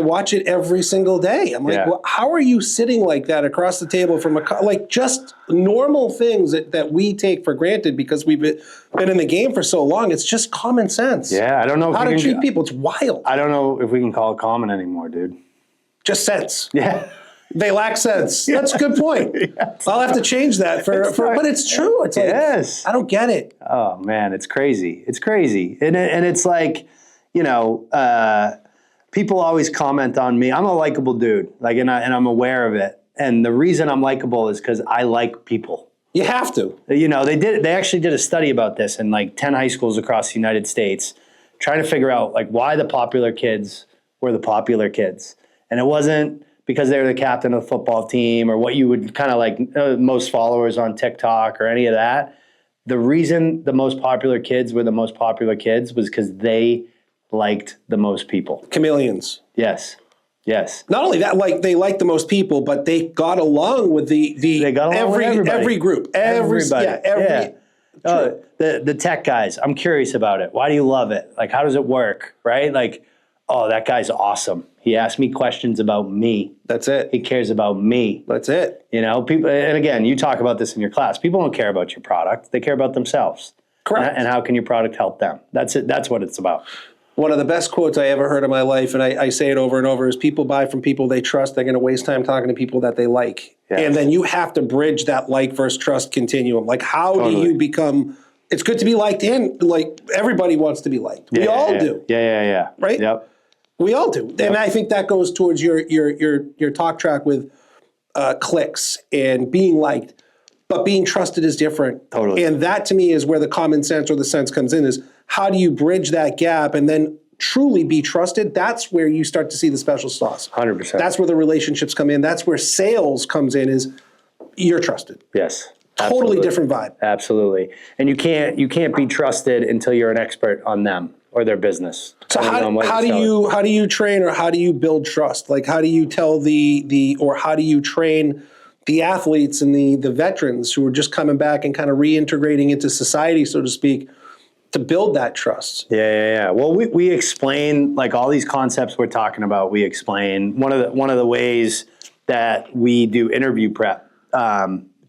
watch it every single day. I'm like, Yeah. well, how are you sitting like that across the table from like just normal things that we take for granted because we've been in the game for so long? It's just common sense. Yeah, I don't know if How we to can, treat people. It's wild. I don't know if we can call it common anymore, dude. Just sense. Yeah. They lack sense. That's a good point. I'll have to change that but it's true. It's like, Yes. I don't get it. Oh man, it's crazy. It's crazy. And it's like, people always comment on me. I'm a likable dude, like, and I'm aware of it. And the reason I'm likable is because I like people. You have to. They actually did a study about this in like 10 high schools across the United States, trying to figure out like why the popular kids were the popular kids. And it wasn't because they were the captain of the football team or what you would kind of like most followers on TikTok or any of that. The reason the most popular kids were the most popular kids was because they liked the most people. Chameleons. Yes. Yes. Not only that, like they liked the most people, but they got along with They got along with everybody. every group. Everybody. Yeah. The tech guys, I'm curious about it. Why do you love it? Like, how does it work? Right? Like, oh, that guy's awesome. He asked me questions about me. That's it. He cares about me. That's it. People, and again, you talk about this in your class. People don't care about your product. They care about themselves. Correct. And how can your product help them? That's it. That's what it's about. One of the best quotes I ever heard in my life, and I say it over and over, is people buy from people they trust. They're going to waste time talking to people that they like. Yes. And then you have to bridge that like versus trust continuum. Like, how do you become, it's good to be liked and like everybody wants to be liked. We all do. Yeah. Right? Yep. We all do. And I think that goes towards your talk track with clicks and being liked. But being trusted is different. Totally. And that to me is where the common sense or the sense comes in, is how do you bridge that gap and then truly be trusted? That's where you start to see the special sauce. 100%. That's where the relationships come in. That's where sales comes in, is you're trusted. Yes. Totally Absolutely. different vibe. Absolutely. And you can't be trusted until you're an expert on them or their business. So how do you train, or how do you build trust? Like, how do you tell or how do you train the athletes and the veterans who are just coming back and kind of reintegrating into society, so to speak, to build that trust? Yeah. Well, we explain like all these concepts we're talking about. We explain one of the ways that we do interview prep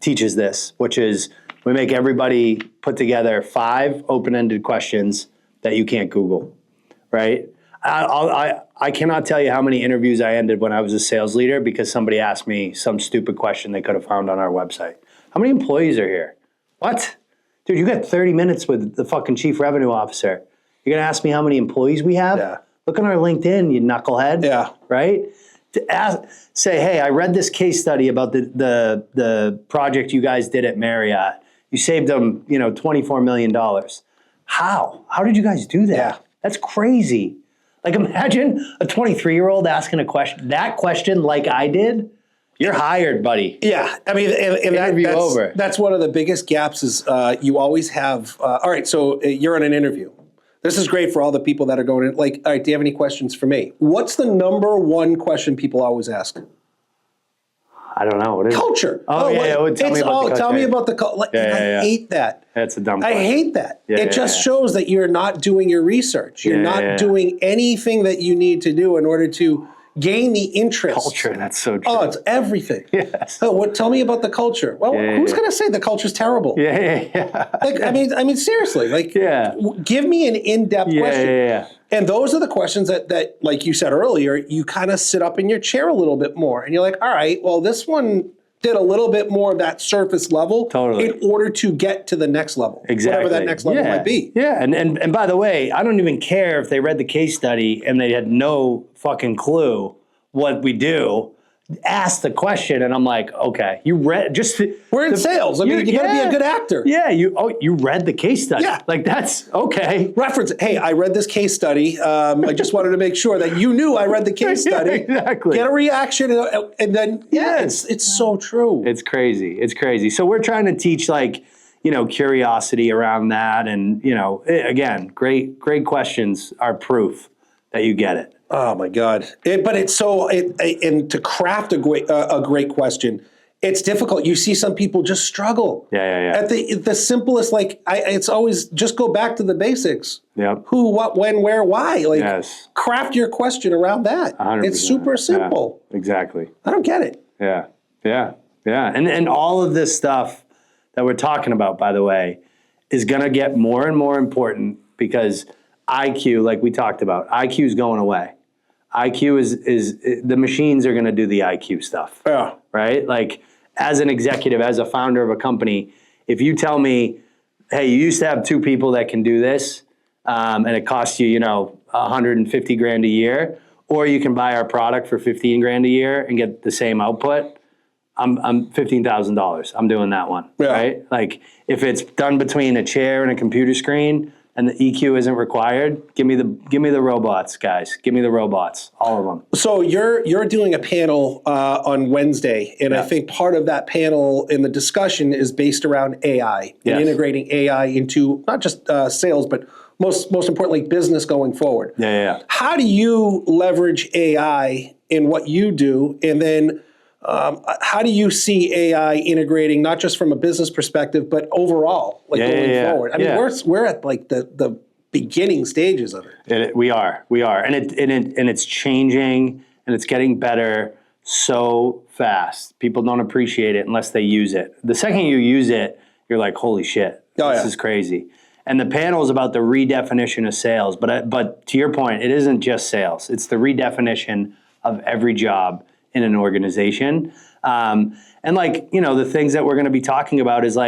teaches this, which is we make everybody put together 5 open-ended questions that you can't Google, right? I cannot tell you how many interviews I ended when I was a sales leader because somebody asked me some stupid question they could have found on our website. How many employees are here? What? Dude, you got 30 minutes with the fucking chief revenue officer. You're going to ask me how many employees we have? Yeah. Look on our LinkedIn, you knucklehead. Yeah. Right? Say, hey, I read this case study about the project you guys did at Marriott. You saved them, $24 million. How? How did you guys do that? Yeah. That's crazy. Like, imagine a 23-year-old asking that question like I did. You're hired, buddy. Yeah, I mean, and that's one of the biggest gaps is you always have. All right, so you're on an interview. This is great for all the people that are going in. Like, all right, do you have any questions for me? What's the number one question people always ask? I don't know. What is culture. Oh, yeah. Tell me about the culture. Tell me about the culture. I hate that. That's a dumb question. I hate that. It just shows that you're not doing your research. You're not doing anything that you need to do in order to gain the interest. Culture, that's so true. Oh, it's everything. Yes. Oh, tell me about the culture. Well, who's going to say the culture's terrible? Yeah. Like, I mean, seriously. Like, give me an in-depth question. Yeah. And those are the questions that, like you said earlier, you kind of sit up in your chair a little bit more. And you're like, all right, well, this one did a little bit more of that surface level in order to get to the next level. Exactly. Whatever that next level might be. Yeah. And by the way, I don't even care if they read the case study and they had no fucking clue what we do. Ask the question, and I'm like, okay, you read we're in sales. I mean, you got to be a good actor. Yeah, you read the case study. Yeah, like that's okay. Reference. Hey, I read this case study. I just wanted to make sure that you knew I read the case study. Exactly. Get a reaction, and then it's so true. It's crazy. It's crazy. So we're trying to teach curiosity around that, and again, great questions are proof that you get it. Oh my God! But it's so and to craft a great question, it's difficult. You see some people just struggle. Yeah. At the simplest, it's always just go back to the basics. Yep. Who, what, when, where, why? Craft your question around that. 100%. It's super simple. Yeah, exactly. I don't get it. Yeah. And all of this stuff that we're talking about, by the way, is going to get more and more important because IQ, like we talked about, IQ is going away. IQ is the machines are going to do the IQ stuff. Yeah. Right? Like as an executive, as a founder of a company, if you tell me, hey, you used to have 2 people that can do this, and it costs you, $150,000 a year, or you can buy our product for $15,000 a year and get the same output. I'm $15,000. I'm doing that one. Yeah. Right? Like if it's done between a chair and a computer screen, and the EQ isn't required, give me the robots, guys. Give me the robots, all of them. So you're doing a panel on Wednesday, and I think part of that panel in the discussion is based around AI and integrating AI into not just sales, but most importantly, business going forward. Yeah. How do you leverage AI in what you do, and then how do you see AI integrating not just from a business perspective, but overall, going forward? I mean, we're at the beginning stages of it. We are, and it's changing and it's getting better so fast. People don't appreciate it unless they use it. The second you use it, you're like, holy shit, this is crazy. And the panel is about the redefinition of sales, but to your point, it isn't just sales; it's the redefinition of every job in an organization. And the things that we're going to be talking about is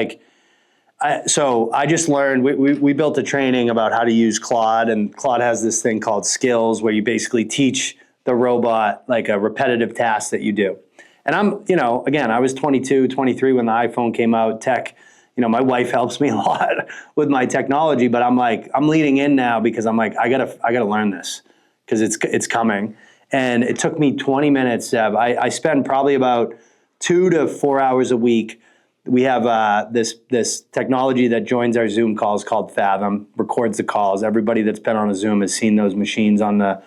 so I just learned, we built a training about how to use Claude, and Claude has this thing called skills where you basically teach the robot like a repetitive task that you do. And I'm, again, I was 22, 23 when the iPhone came out, tech, my wife helps me a lot with my technology, but I'm leading in now because I'm like, I gotta learn this because it's coming. And it took me 20 minutes, Zev. I spend probably about 2 to 4 hours a week. We have this technology that joins our Zoom calls called Fathom, records the calls. Everybody that's been on a Zoom has seen those machines on the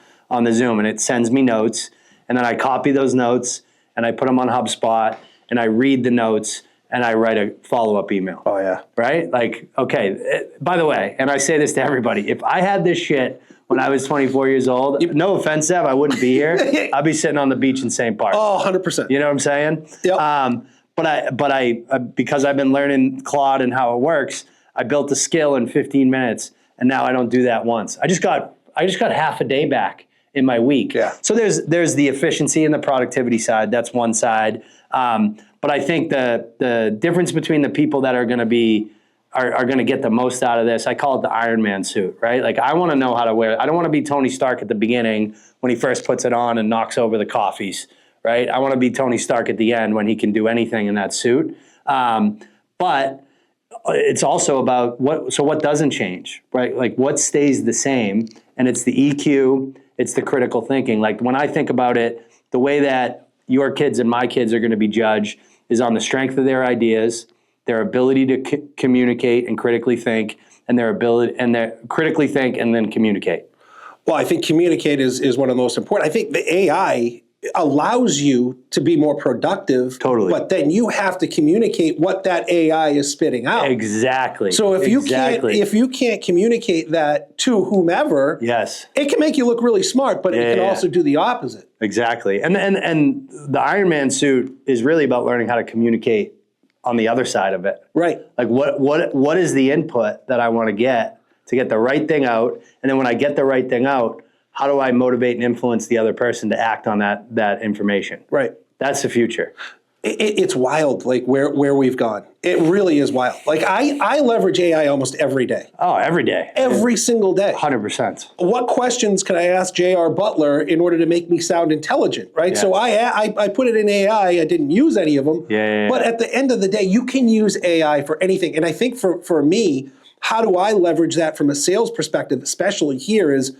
Zoom, and it sends me notes. And then I copy those notes, and I put them on HubSpot, and I read the notes, and I write a follow-up email. Oh, yeah. Right? Okay, by the way, and I say this to everybody, if I had this shit when I was 24 years old, no offense, Zev, I wouldn't be here. I'd be sitting on the beach in St. Barts. Oh, 100%. You know what I'm saying? Yep. But I because I've been learning Claude and how it works, I built a skill in 15 minutes, and now I don't do that once. I just got half a day back in my week. Yeah. So there's the efficiency and the productivity side. That's one side. But I think the difference between the people that are going to get the most out of this, I call it the Iron Man suit, right? Like I want to know how to wear it. I don't want to be Tony Stark at the beginning when he first puts it on and knocks over the coffees, right? I want to be Tony Stark at the end when he can do anything in that suit. But it's also about what doesn't change, right? Like what stays the same, and it's the EQ, it's the critical thinking. Like when I think about it, the way that your kids and my kids are going to be judged is on the strength of their ideas, their ability to communicate and critically think, and their critically think and then communicate. Well, I think communicate is one of the most important. I think the AI allows you to be more productive. Totally. But then you have to communicate what that AI is spitting out. Exactly. So if you can't communicate that to whomever, yes, it can make you look really smart, but it can also do the opposite. Exactly. And the Iron Man suit is really about learning how to communicate on the other side of it. Right. Like what is the input that I want to get to get the right thing out. And then when I get the right thing out, how do I motivate and influence the other person to act on that information? Right. That's the future. It's wild, like where we've gone. It really is wild. Like I leverage AI almost every day. Oh, every day. Every single day. 100%. What questions can I ask JR Butler in order to make me sound intelligent, right? Yes. So I put it in AI. I didn't use any of them. Yeah. But at the end of the day, you can use AI for anything. And I think for me, how do I leverage that from a sales perspective, especially here, is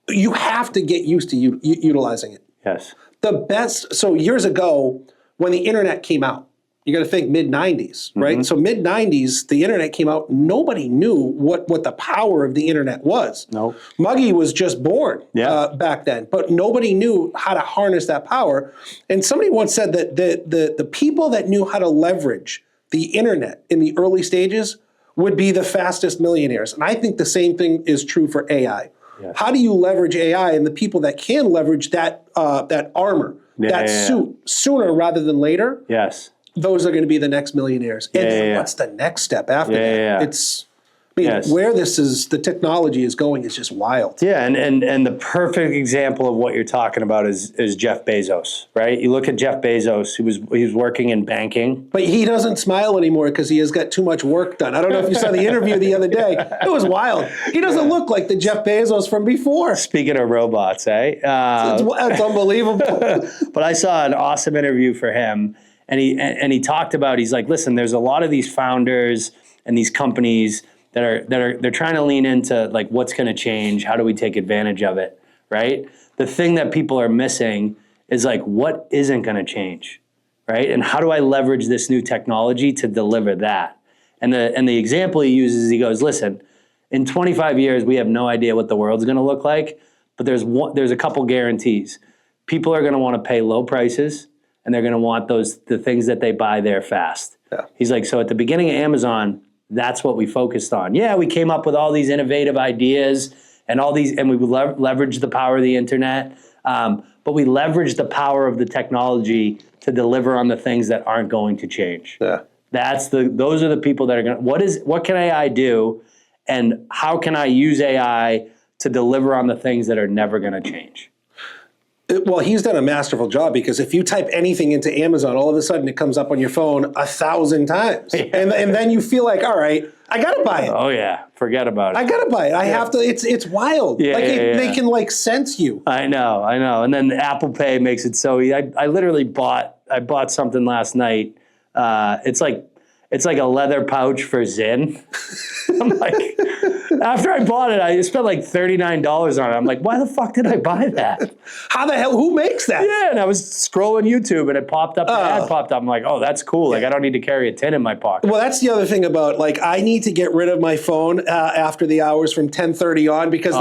you have to get used to utilizing it. Yes. The best, so years ago, when the internet came out, you got to think mid-90s, right? So mid-90s, the internet came out. Nobody knew what the power of the internet was. Nope. Muggy was just born back then, but nobody knew how to harness that power. And somebody once said that the people that knew how to leverage the internet in the early stages would be the fastest millionaires. And I think the same thing is true for AI. Yes. How do you leverage AI, and the people that can leverage that armor, suit sooner rather than later? Yes. Those are going to be the next millionaires. And then what's the next step after that? It's, where the technology is going is just wild. Yeah, and the perfect example of what you're talking about is Jeff Bezos, right? You look at Jeff Bezos, he was working in banking. But he doesn't smile anymore because he has got too much work done. I don't know if you saw the interview the other day. It was wild. He doesn't look like the Jeff Bezos from before. Speaking of robots, It's unbelievable. But I saw an awesome interview for him, and he talked about, he's like, listen, there's a lot of these founders and these companies they're trying to lean into like what's going to change, how do we take advantage of it, right? The thing that people are missing is like what isn't going to change, right? And how do I leverage this new technology to deliver that? And the example he uses, he goes, listen, in 25 years we have no idea what the world's going to look like, but there's a couple guarantees. People are going to want to pay low prices, and they're going to want the things that they buy there fast. Yeah. He's like, so at the beginning of Amazon, that's what we focused on. Yeah, we came up with all these innovative ideas and all these, and we leveraged the power of the internet, but we leveraged the power of the technology to deliver on the things that aren't going to change. Yeah. Those are the people that are going to, what can AI do, and how can I use AI to deliver on the things that are never going to change? Well, he's done a masterful job, because if you type anything into Amazon, all of a sudden it comes up on your phone 1,000 times. Yeah. And then you feel like, all right, I got to buy it. Oh, yeah. Forget about it. I got to buy it. I have to. It's wild. Yeah, they can like sense you. I know. And then Apple Pay makes it so I literally bought something last night. It's like a leather pouch for Zen. I'm like, after I bought it, I spent like $39 on it. I'm like, why the fuck did I buy that? How the hell? Who makes that? Yeah, and I was scrolling YouTube and it popped up. The ad popped up. I'm like, oh, that's cool. Like, I don't need to carry a tin in my pocket. Well, that's the other thing about, like, I need to get rid of my phone after the hours from 10:30 on, because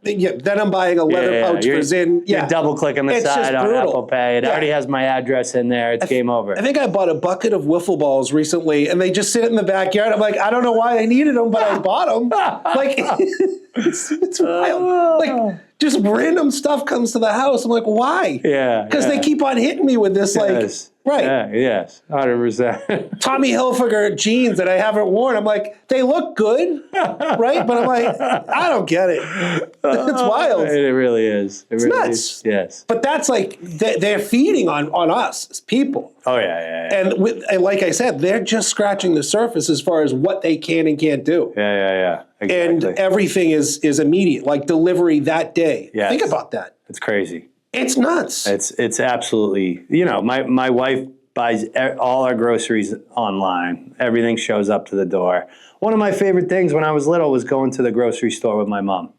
then I'm buying a leather pouch for Zen. You're double clicking the side on brutal. Apple Pay. It already has my address in there. It's game over. I think I bought a bucket of wiffle balls recently, and they just sit in the backyard. I'm like, I don't know why I needed them, but I bought them. Like, it's wild. Like, just random stuff comes to the house. I'm like, why? Yeah. Because they keep on hitting me with this, like, right. Yeah, yes, 100%. Tommy Hilfiger jeans that I haven't worn. I'm like, they look good, right? But I'm like, I don't get it. It's wild. It really is. It's really nuts. Yes. But that's like, they're feeding on us as people. Oh, yeah. And like I said, they're just scratching the surface as far as what they can and can't do. Yeah. Exactly. And everything is immediate, like delivery that day. Yes. Think about that. It's crazy. It's nuts. It's absolutely, my wife buys all our groceries online. Everything shows up to the door. One of my favorite things when I was little was going to the grocery store with my mom.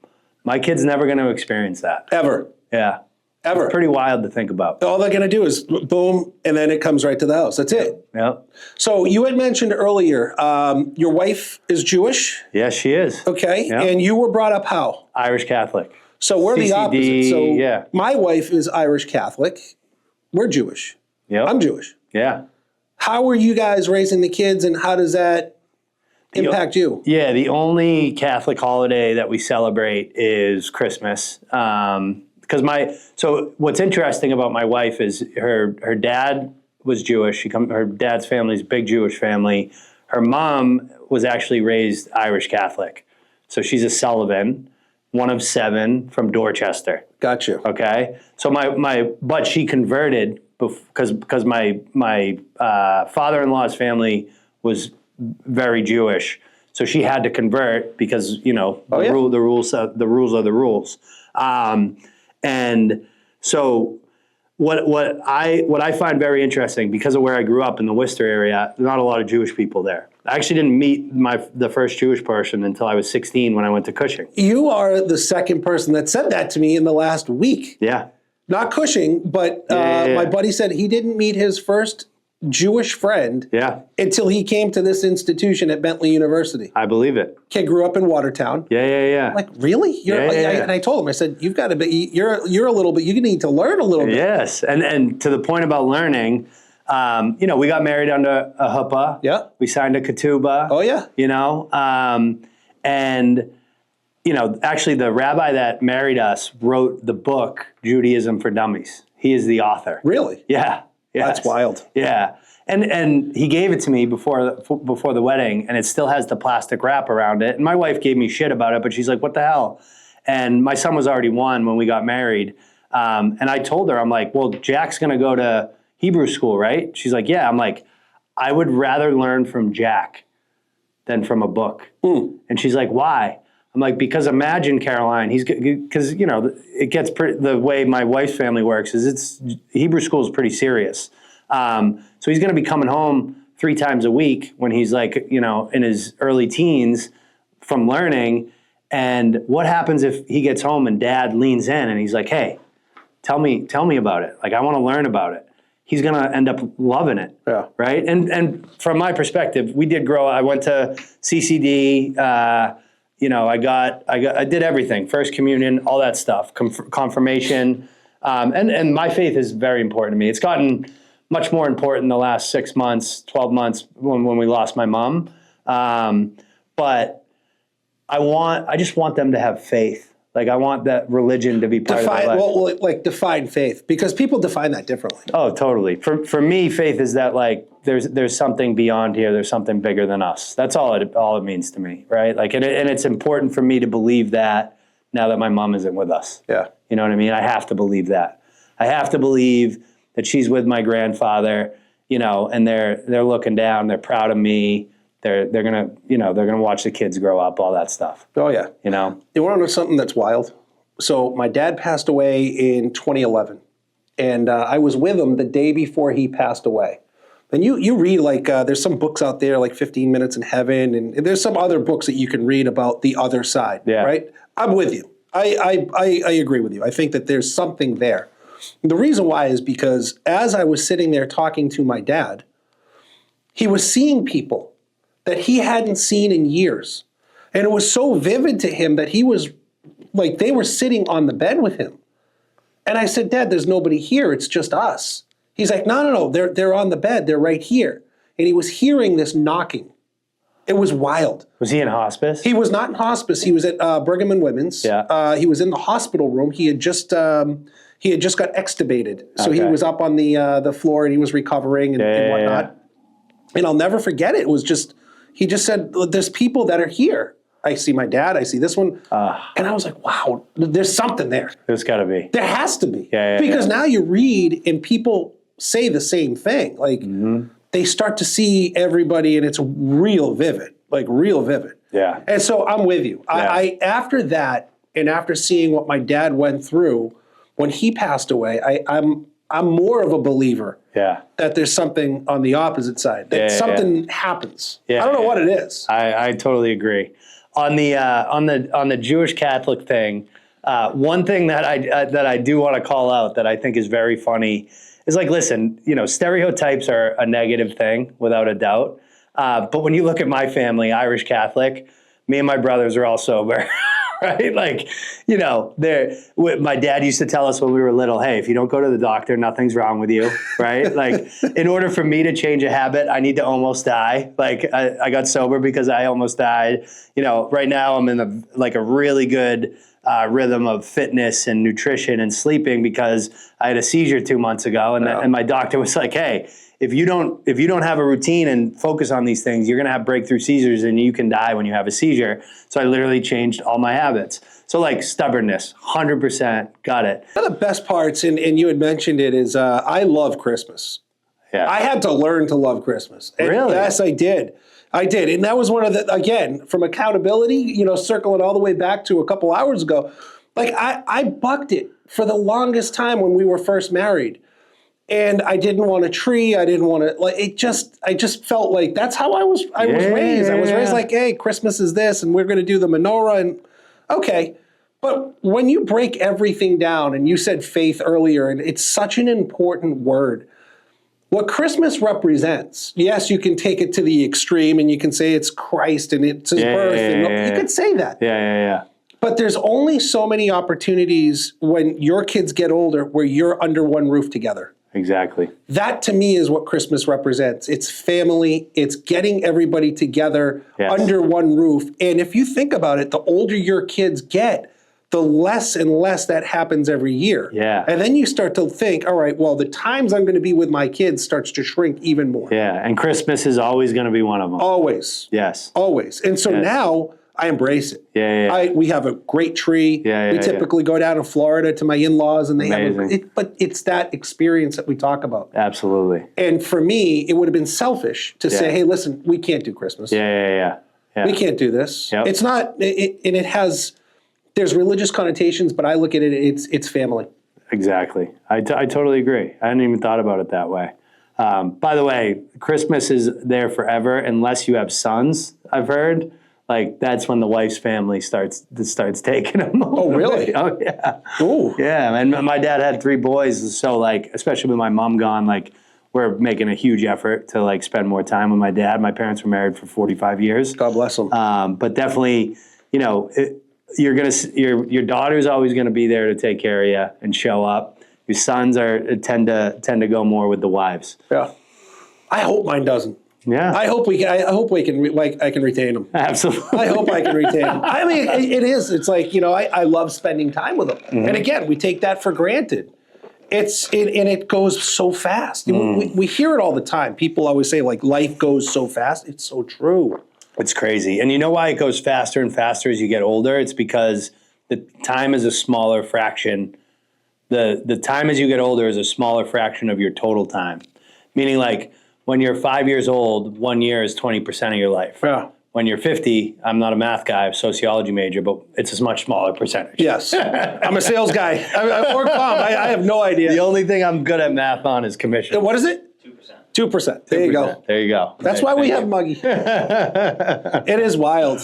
My kid's never going to experience that. Ever. Yeah. Ever. It's pretty wild to think about. All they're going to do is boom, and then it comes right to the house. That's it. Yep. So you had mentioned earlier, your wife is Jewish. Yes, she is. Okay. Yep. And you were brought up how? Irish Catholic. So we're the CCD, opposite. So yeah. My wife is Irish Catholic. We're Jewish. Yep. I'm Jewish. Yeah. How are you guys raising the kids, and how does that impact you? Yeah, the only Catholic holiday that we celebrate is Christmas. So what's interesting about my wife is her dad was Jewish. Her dad's family's a big Jewish family. Her mom was actually raised Irish Catholic. So she's a Sullivan, one of 7 from Dorchester. Got you. Okay. So but she converted because my father-in-law's family was very Jewish. So she had to convert because, the rules are the rules. And so what I find very interesting, because of where I grew up in the Worcester area, not a lot of Jewish people there. I actually didn't meet the first Jewish person until I was 16 when I went to Cushing. You are the second person that said that to me in the last week. Yeah. Not Cushing, but my buddy said he didn't meet his first Jewish friend until he came to this institution at Bentley University. I believe it. Kid grew up in Watertown. Yeah. I'm like, really? And I told him, I said, you've got to be, you're a little bit, you need to learn a little bit. Yes. And to the point about learning, we got married under a huppah. Yeah. We signed a ketubah. Oh, yeah. Actually the rabbi that married us wrote the book, Judaism for Dummies. He is the author. Really? Yeah. Yes. That's wild. Yeah. And he gave it to me before the wedding, and it still has the plastic wrap around it. And my wife gave me shit about it, but she's like, what the hell? And my son was already 1 when we got married. And I told her, I'm like, well, Jack's going to go to Hebrew school, right? She's like, yeah. I'm like, I would rather learn from Jack than from a book. And she's like, why? I'm like, because imagine, Caroline, because it gets the way my wife's family works is Hebrew school is pretty serious. So he's going to be coming home 3 times a week when he's in his early teens from learning. And what happens if he gets home and dad leans in and he's like, hey, tell me about it. Like, I want to learn about it. He's going to end up loving it. Yeah. Right. And from my perspective, we did grow. I went to CCD, I did everything, First Communion, all that stuff, confirmation. And my faith is very important to me. It's gotten much more important in the last 6 months, 12 months when we lost my mom. But I just want them to have faith. Like, I want that religion to be part of their life. Well, like, define faith, because people define that differently. Oh, totally. For me, faith is that, like, there's something beyond here. There's something bigger than us. That's all it means to me, right? Like, and it's important for me to believe that now that my mom isn't with us. Yeah. You know what I mean? I have to believe that. I have to believe that she's with my grandfather, and they're looking down. They're proud of me. They're gonna watch the kids grow up, all that stuff. Oh yeah. You want to know something that's wild? So my dad passed away in 2011, and I was with him the day before he passed away. And you read, like, there's some books out there, like 15 Minutes in Heaven, and there's some other books that you can read about the other side. Yeah. Right? I'm with you. I agree with you. I think that there's something there. The reason why is because as I was sitting there talking to my dad, he was seeing people that he hadn't seen in years. And it was so vivid to him that he was, like, they were sitting on the bed with him. And I said, Dad, there's nobody here. It's just us. He's like, no, they're on the bed. They're right here. And he was hearing this knocking. It was wild. Was he in hospice? He was not in hospice. He was at Brigham and Women's. Yeah. He was in the hospital room. He had just got extubated. So he was up on the floor and he was recovering and whatnot. Yeah. And I'll never forget it. It was just, he just said, there's people that are here. I see my dad. I see this one. And I was like, wow, there's something there. There's got to be. There has to be. Because now you read and people say the same thing. Like, they start to see everybody and it's real vivid. Like, real vivid. Yeah. And so I'm with you. Yeah. I after that, and after seeing what my dad went through when he passed away, I'm more of a believer that there's something on the opposite side, that something happens. I don't know what it is. I totally agree. On the Jewish Catholic thing, one thing that I do want to call out that I think is very funny is, like, listen, stereotypes are a negative thing without a doubt. But when you look at my family, Irish Catholic, me and my brothers are all sober. Right? Like, my dad used to tell us when we were little, hey, if you don't go to the doctor, nothing's wrong with you, right? Like, in order for me to change a habit, I need to almost die. Like, I got sober because I almost died. Right now I'm in a really good rhythm of fitness and nutrition and sleeping because I had a seizure 2 months ago, and my doctor was like, "Hey, if you don't have a routine and focus on these things, you're going to have breakthrough seizures and you can die when you have a seizure." So I literally changed all my habits. So like stubbornness, 100% got it. One of the best parts, and you had mentioned it, is I love Christmas. Yeah. I had to learn to love Christmas. And Really? yes, I did. And that was one of the, again, from accountability, circle it all the way back to a couple hours ago. Like I bucked it for the longest time when we were first married. And I didn't want a tree. I didn't want to, I just felt like that's how I was raised. I was raised like, hey, Christmas is this, and we're going to do the menorah. And okay. But when you break everything down, and you said faith earlier, and it's such an important word. What Christmas represents, yes, you can take it to the extreme and you can say it's Christ and it's his birth. You could say that. Yeah. But there's only so many opportunities when your kids get older where you're under one roof together. Exactly. That to me is what Christmas represents. It's family. It's getting everybody together under one roof. And if you think about it, the older your kids get, the less and less that happens every year. Yeah. And then you start to think, all right, well, the times I'm going to be with my kids starts to shrink even more. Yeah. And Christmas is always going to be one of them. Always. Yes. Always. And so now I embrace it. Yeah. We have a great tree. We typically go down to Florida to my in-laws, and they have but it's that experience that we talk about. Absolutely. And for me, it would have been selfish to say, hey, listen, we can't do Christmas. Yeah. We can't do this. Yep. It's not, and it has, there's religious connotations, but I look at it, it's family. Exactly. I totally agree. I hadn't even thought about it that way. By the way, Christmas is there forever unless you have sons, I've heard. Like, that's when the wife's family starts taking them. Oh, really? Oh, yeah. Ooh. Yeah, and my dad had 3 boys, so, like, especially with my mom gone, like, we're making a huge effort to, like, spend more time with my dad. My parents were married for 45 years. God bless them. But definitely, your daughter's always gonna be there to take care of you and show up. Your sons tend to go more with the wives. Yeah. I hope mine doesn't. Yeah. I hope I can retain them. Absolutely. I hope I can retain them. I mean, it is. It's like, I love spending time with them. Mm-hmm. And again, we take that for granted. And it goes so fast. We hear it all the time. People always say, like, life goes so fast. It's so true. It's crazy. And you know why it goes faster and faster as you get older? It's because the time is a smaller fraction. The time as you get older is a smaller fraction of your total time. Meaning, like, when you're 5 years old, 1 year is 20% of your life. Yeah. When you're 50, I'm not a math guy, I'm a sociology major, but it's a much smaller percentage. Yes. I'm a sales guy. I work bomb. I have no idea. The only thing I'm good at math on is commission. What is it? 2%. There you go. There you go. That's why we have Muggy. It is wild.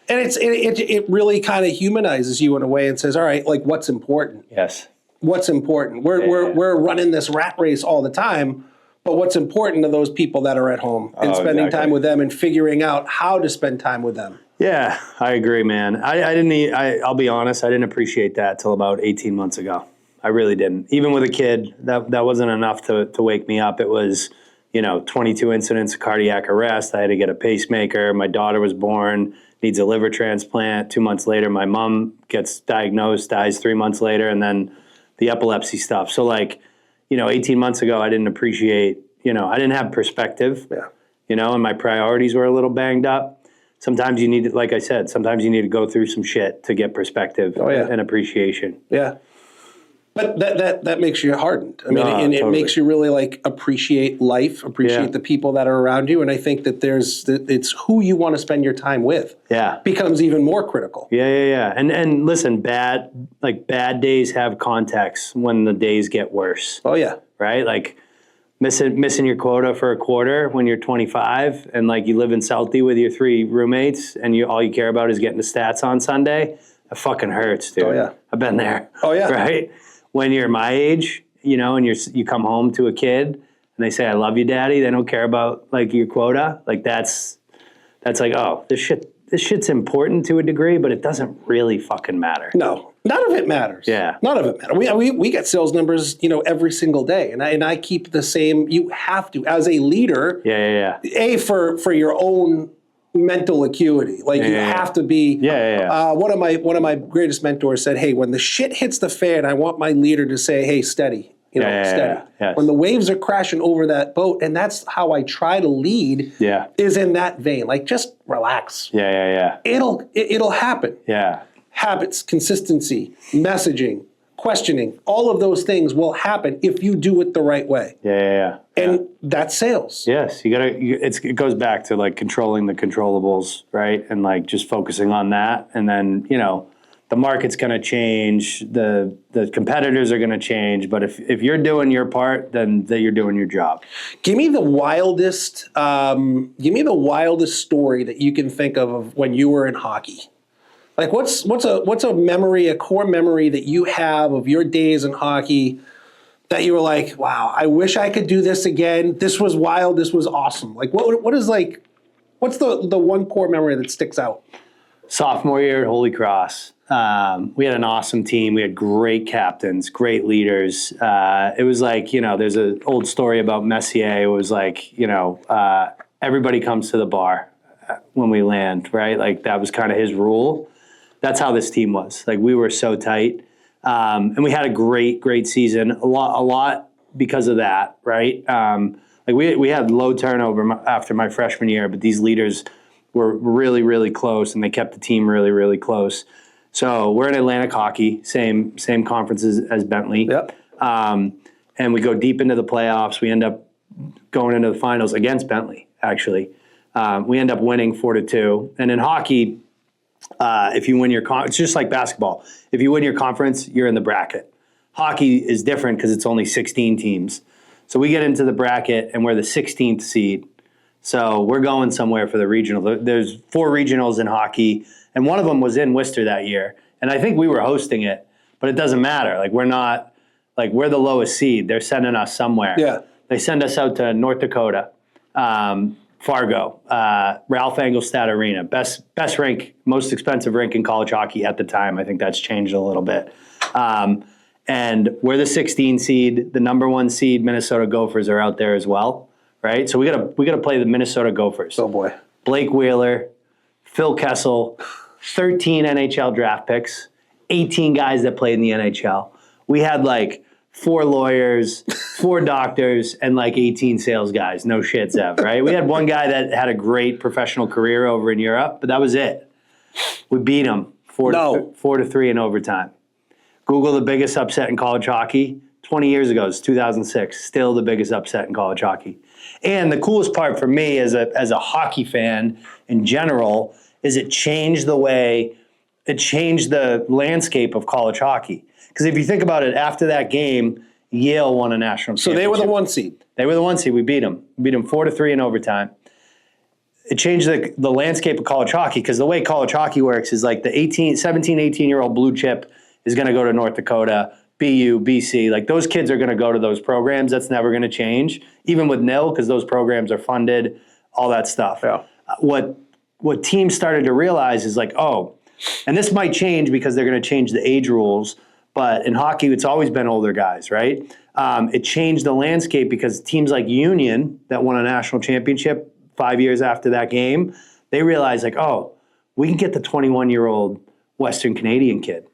And it really kind of humanizes you in a way and says, all right, like, what's important? Yes. What's important? We're running this rat race all the time. But what's important to those people that are at home and spending time with them and figuring out how to spend time with them. Yeah, I agree, man. I'll be honest, I didn't appreciate that till about 18 months ago. I really didn't. Even with a kid, that wasn't enough to wake me up. It was, 22 incidents of cardiac arrest. I had to get a pacemaker. My daughter was born, needs a liver transplant. 2 months later, my mom gets diagnosed, dies 3 months later, and then the epilepsy stuff. So, like, 18 months ago, I didn't appreciate, I didn't have perspective, and my priorities were a little banged up. Sometimes you need to, like I said, to go through some shit to get perspective and appreciation. Yeah. But that makes you hardened. I mean, and it makes you really, like, appreciate life, appreciate the people that are around you. And I think that it's who you want to spend your time with. Yeah. Becomes even more critical. Yeah. And listen, bad days have context when the days get worse. Oh yeah. Right? Like missing your quota for a quarter when you're 25 and, like, you live in Southie with your 3 roommates and all you care about is getting the stats on Sunday. That fucking hurts, dude. Oh yeah. I've been there. Oh yeah. Right? When you're my age, and you come home to a kid and they say, "I love you, Daddy." They don't care about, like, your quota. Like, that's like, oh, this shit's important to a degree, but it doesn't really fucking matter. No, none of it matters. Yeah, none of it matters. We get sales numbers, every single day, and I keep the same. You have to, as a leader. Yeah. For your own mental acuity. Like you have to be. One of my greatest mentors said, "Hey, when the shit hits the fan, I want my leader to say, hey, steady." Steady. Yes. When the waves are crashing over that boat, and that's how I try to lead. Is in that vein. Like just relax. It'll happen. Habits, consistency, messaging, questioning, all of those things will happen if you do it the right way. And that's sales. Yes, it goes back to like controlling the controllables, right? And like just focusing on that, and then the market's going to change, the competitors are going to change, but if you're doing your part, then you're doing your job. Give me the wildest story that you can think of when you were in hockey. Like what's a memory, a core memory that you have of your days in hockey that you were like, wow, I wish I could do this again. This was wild. This was awesome. Like what's the one core memory that sticks out? Sophomore year at Holy Cross. We had an awesome team. We had great captains, great leaders. It was like, there's an old story about Messier. It was like, everybody comes to the bar when we land, right? Like that was kind of his rule. That's how this team was. Like we were so tight. And we had a great season. A lot because of that, right? Like we had low turnover after my freshman year, but these leaders were really, really close, and they kept the team really, really close. So we're in Atlantic Hockey, same conferences as Bentley. And we go deep into the playoffs. We end up going into the finals against Bentley, actually. We end up winning 4-2. And in hockey, if you win your it's just like basketball. If you win your conference, you're in the bracket. Hockey is different because it's only 16 teams. So we get into the bracket, and we're the 16th seed. So we're going somewhere for the regional. There's 4 regionals in hockey, and one of them was in Worcester that year. And I think we were hosting it, but it doesn't matter. Like we're the lowest seed. They're sending us somewhere. They send us out to North Dakota, Fargo, Ralph Engelstad Arena, best rink, most expensive rink in college hockey at the time. I think that's changed a little bit. And we're the 16 seed. The number 1 seed, Minnesota Gophers, are out there as well. Right, so we gotta play the Minnesota Gophers. Oh boy, Blake Wheeler, Phil Kessel, 13 NHL draft picks, 18 guys that played in the NHL. We had like 4 lawyers, 4 doctors, and like 18 sales guys. No shit, Zev. Right? We had one guy that had a great professional career over in Europe, but that was it. We beat him 4-3 in overtime. Google the biggest upset in college hockey. 20 years ago, it's 2006. Still the biggest upset in college hockey. And the coolest part for me as a hockey fan in general is it changed the landscape of college hockey. Because if you think about it, after that game, Yale won a national championship. So they were the 1 seed. They were the 1 seed. We beat them. We beat them 4-3 in overtime. It changed the landscape of college hockey, because the way college hockey works is like the 17, 18-year-old blue chip is going to go to North Dakota, BU, BC, like those kids are going to go to those programs. That's never going to change, even with NIL, because those programs are funded, all that stuff. What teams started to realize is like, oh, and this might change because they're going to change the age rules, but in hockey, it's always been older guys, right? It changed the landscape because teams like Union that won a national championship 5 years after that game, they realized like, oh, we can get the 21-year-old Western Canadian kid.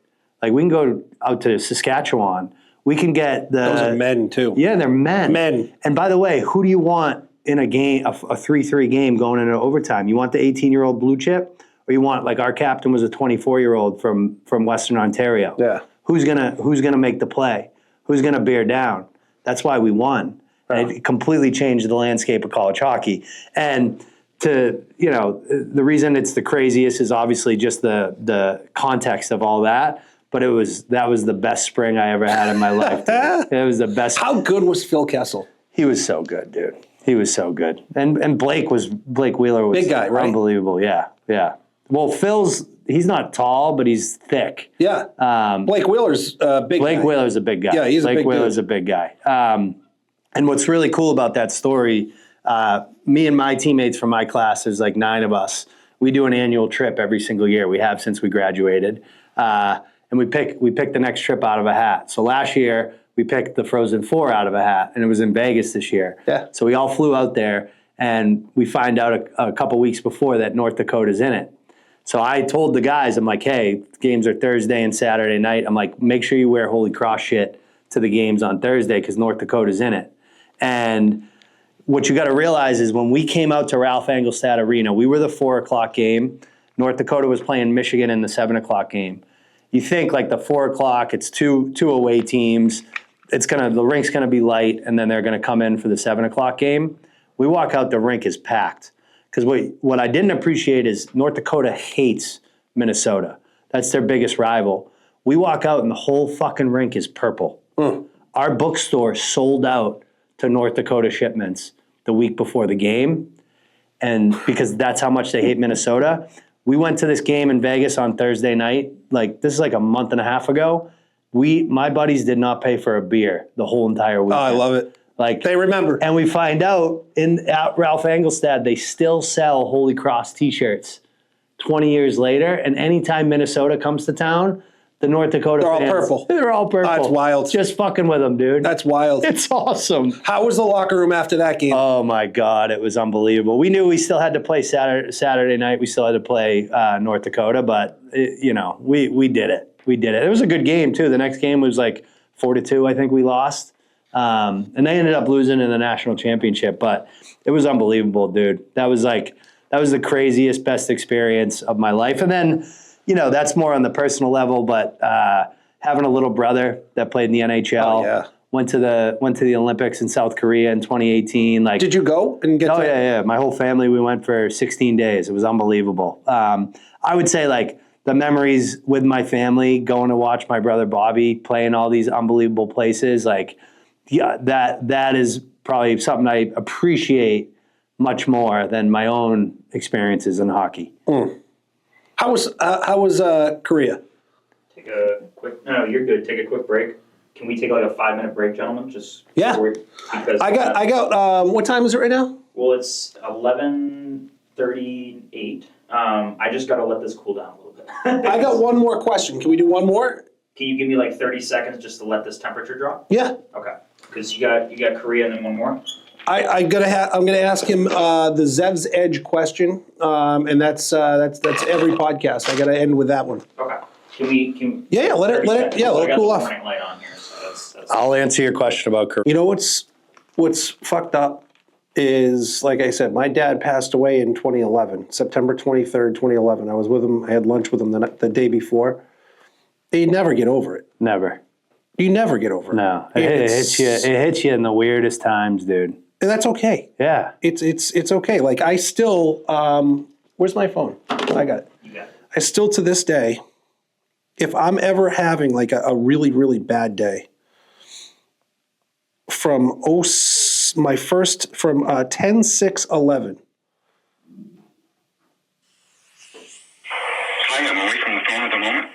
Like we can go out to Saskatchewan. We can get those are men too. Yeah, they're men. Men. And by the way, who do you want in a game, a 3-3 game going into overtime? You want the 18-year-old blue chip, or you want, like our captain was a 24-year-old from Western Ontario? Yeah. Who's gonna make the play? Who's gonna bear down? That's why we won. And it completely changed the landscape of college hockey. And the reason it's the craziest is obviously just the context of all that. But that was the best spring I ever had in my life. It was the best. How good was Phil Kessel? He was so good, dude. He was so good. And Blake Wheeler was big guy, right? Unbelievable. Yeah. Well, he's not tall, but he's thick. Yeah. Blake Wheeler's a big guy. Blake Wheeler's a big guy. Yeah, Blake Wheeler's a big guy. And what's really cool about that story, me and my teammates from my class, there's like 9 of us, we do an annual trip every single year. We have since we graduated. And we pick the next trip out of a hat. So last year, we picked the Frozen Four out of a hat, and it was in Vegas this year. Yeah. So we all flew out there, And we find out a couple weeks before that North Dakota's in it. So I told the guys, I'm like, hey, games are Thursday and Saturday night. I'm like, make sure you wear Holy Cross shit to the games on Thursday because North Dakota's in it. And what you got to realize is when we came out to Ralph Engelstad Arena, we were the 4 o'clock game. North Dakota was playing Michigan in the 7 o'clock game. You think like the 4 o'clock, it's two away teams. The rink's gonna be light, and then they're gonna come in for the 7 o'clock game. We walk out, the rink is packed. Because what I didn't appreciate is North Dakota hates Minnesota. That's their biggest rival. We walk out and the whole fucking rink is purple. Our bookstore sold out to North Dakota shipments the week before the game. And because that's how much they hate Minnesota. We went to this game in Vegas on Thursday night. Like, this is like a month and a half ago. My buddies did not pay for a beer the whole entire weekend. Oh, I love it. Like, they remember. And we find out at Ralph Engelstad, they still sell Holy Cross t-shirts 20 years later. And anytime Minnesota comes to town, the North Dakota They're fans, all purple. They're all purple. That's wild. Just fucking with them, dude. That's wild. It's awesome. How was the locker room after that game? Oh, my God. It was unbelievable. We knew we still had to play Saturday night. We still had to play North Dakota, but, we did it. We did it. It was a good game, too. The next game was like 4-2, I think we lost. And they ended up losing in the national championship, but it was unbelievable, dude. That was the craziest, best experience of my life. And then, that's more on the personal level, but having a little brother that played in the NHL, went to the Olympics in South Korea in 2018. Like, did you go and get? Oh yeah. My whole family, we went for 16 days. It was unbelievable. I would say like the memories with my family, going to watch my brother Bobby play in all these unbelievable places, like. Yeah, that is probably something I appreciate much more than my own experiences in hockey. How was Korea? Take a quick. No, you're good. Take a quick break. Can we take like a 5-minute break, gentlemen? Just because I got. What time is it right now? Well, it's 11:38. I just got to let this cool down a little bit. I got one more question. Can we do one more? Can you give me like 30 seconds just to let this temperature drop? Yeah. Okay. Because you got Korea and then one more. I'm gonna ask him the Zev's Edge question, and that's every podcast. I gotta end with that one. Okay. Can we? Yeah. Let it cool off. Light on here, so that's I'll answer your question about Korea. You know what's fucked up is, like I said, my dad passed away in 2011, September 23rd, 2011. I was with him. I had lunch with him the day before. You never get over it. Never. You never get over it. No, it hits you. It hits you in the weirdest times, dude. And that's okay. Yeah, it's okay. Like I still, where's my phone? I got it. You got it. I still to this day, if I'm ever having like a really really bad day, from 10/6/11. Hi, I'm away from the phone at the moment.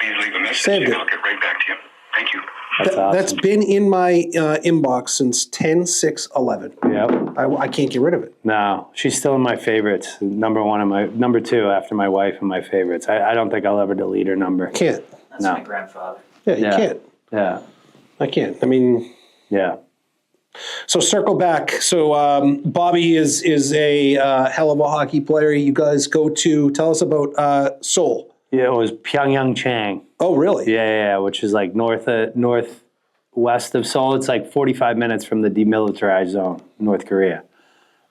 Please leave a message Saved and it. I'll get right back to you. Thank you. that's awesome. That's been in my inbox since 10/6/11. Yep. I can't get rid of it. No, she's still in my favorites. Number 2 after my wife and my favorites. I don't think I'll ever delete her number. Can't. That's No. my grandfather. Yeah, you Yeah. can't. Yeah. I can't. I mean, Yeah. so circle back. So Bobby is a hell of a hockey player. You guys go to tell us about Seoul. Yeah, it was Pyongyang Chang. Oh, really? Yeah, which is like northwest of Seoul. It's like 45 minutes from the demilitarized zone, North Korea.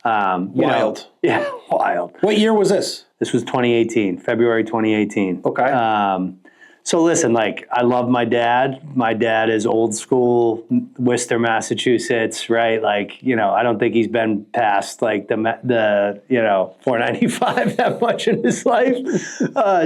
Wild. Yeah, wild. What year was this? This was 2018, February 2018. Okay. So listen, like I love my dad. My dad is old school, Worcester, Massachusetts, right? Like, I don't think he's been past like the 495 that much in his life.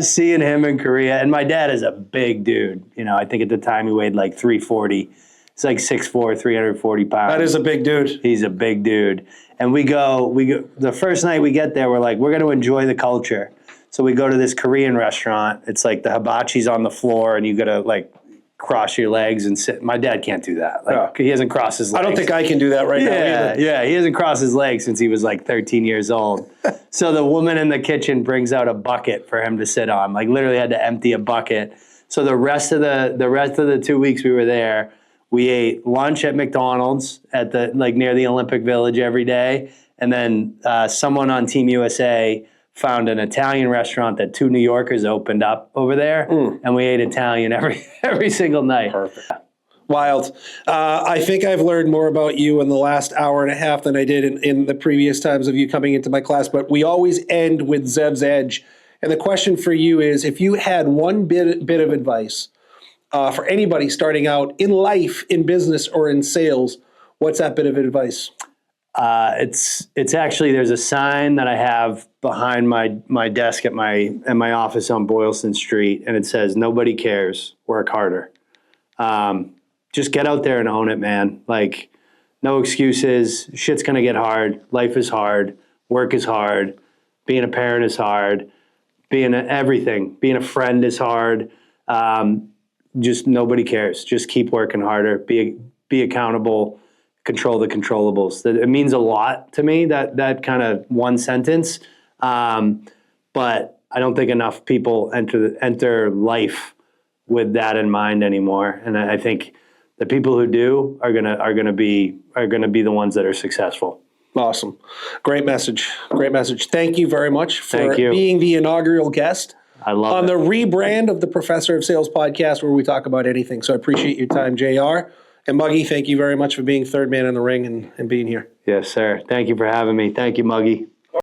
Seeing him in Korea, and my dad is a big dude. I think at the time he weighed like 340. He's like 6'4", 340 pounds. That is a big dude. He's a big dude. And we go, the first night we get there, we're like, we're going to enjoy the culture. So we go to this Korean restaurant. It's like the hibachi's on the floor and you got to like cross your legs and sit. My dad can't do that. Like, He hasn't crossed his legs. I don't think I can do that right now either. Yeah, he hasn't crossed his legs since he was like 13 years old. So the woman in the kitchen brings out a bucket for him to sit on. Like literally had to empty a bucket. So the rest of the 2 weeks we were there, we ate lunch at McDonald's at the near the Olympic Village every day, And then someone on Team USA found an Italian restaurant that 2 New Yorkers opened up over there, and we ate Italian every single night. Perfect. Wild. I think I've learned more about you in the last hour and a half than I did in the previous times of you coming into my class, but we always end with Zev's Edge. And the question for you is, if you had one bit of advice for anybody starting out in life, in business, or in sales, what's that bit of advice? It's actually, there's a sign that I have behind my desk at my office on Boylston Street, and it says, "Nobody cares, work harder." Just get out there and own it, man. Like, no excuses. Shit's gonna get hard. Life is hard. Work is hard. Being a parent is hard. Being everything. Being a friend is hard. Just nobody cares. Just keep working harder. Be accountable. Control the controllables. It means a lot to me, that kind of one sentence. But I don't think enough people enter life with that in mind anymore. And I think the people who do are gonna be the ones that are successful. Awesome. Great message. Great message. Thank you very much for Thank you. being the inaugural guest I love on it. the rebrand of the Professor of Sales podcast, where we talk about anything. So I appreciate your time, JR. And Muggy, thank you very much for being third man in the ring and being here. Yes, sir. Thank you for having me. Thank you, Muggy.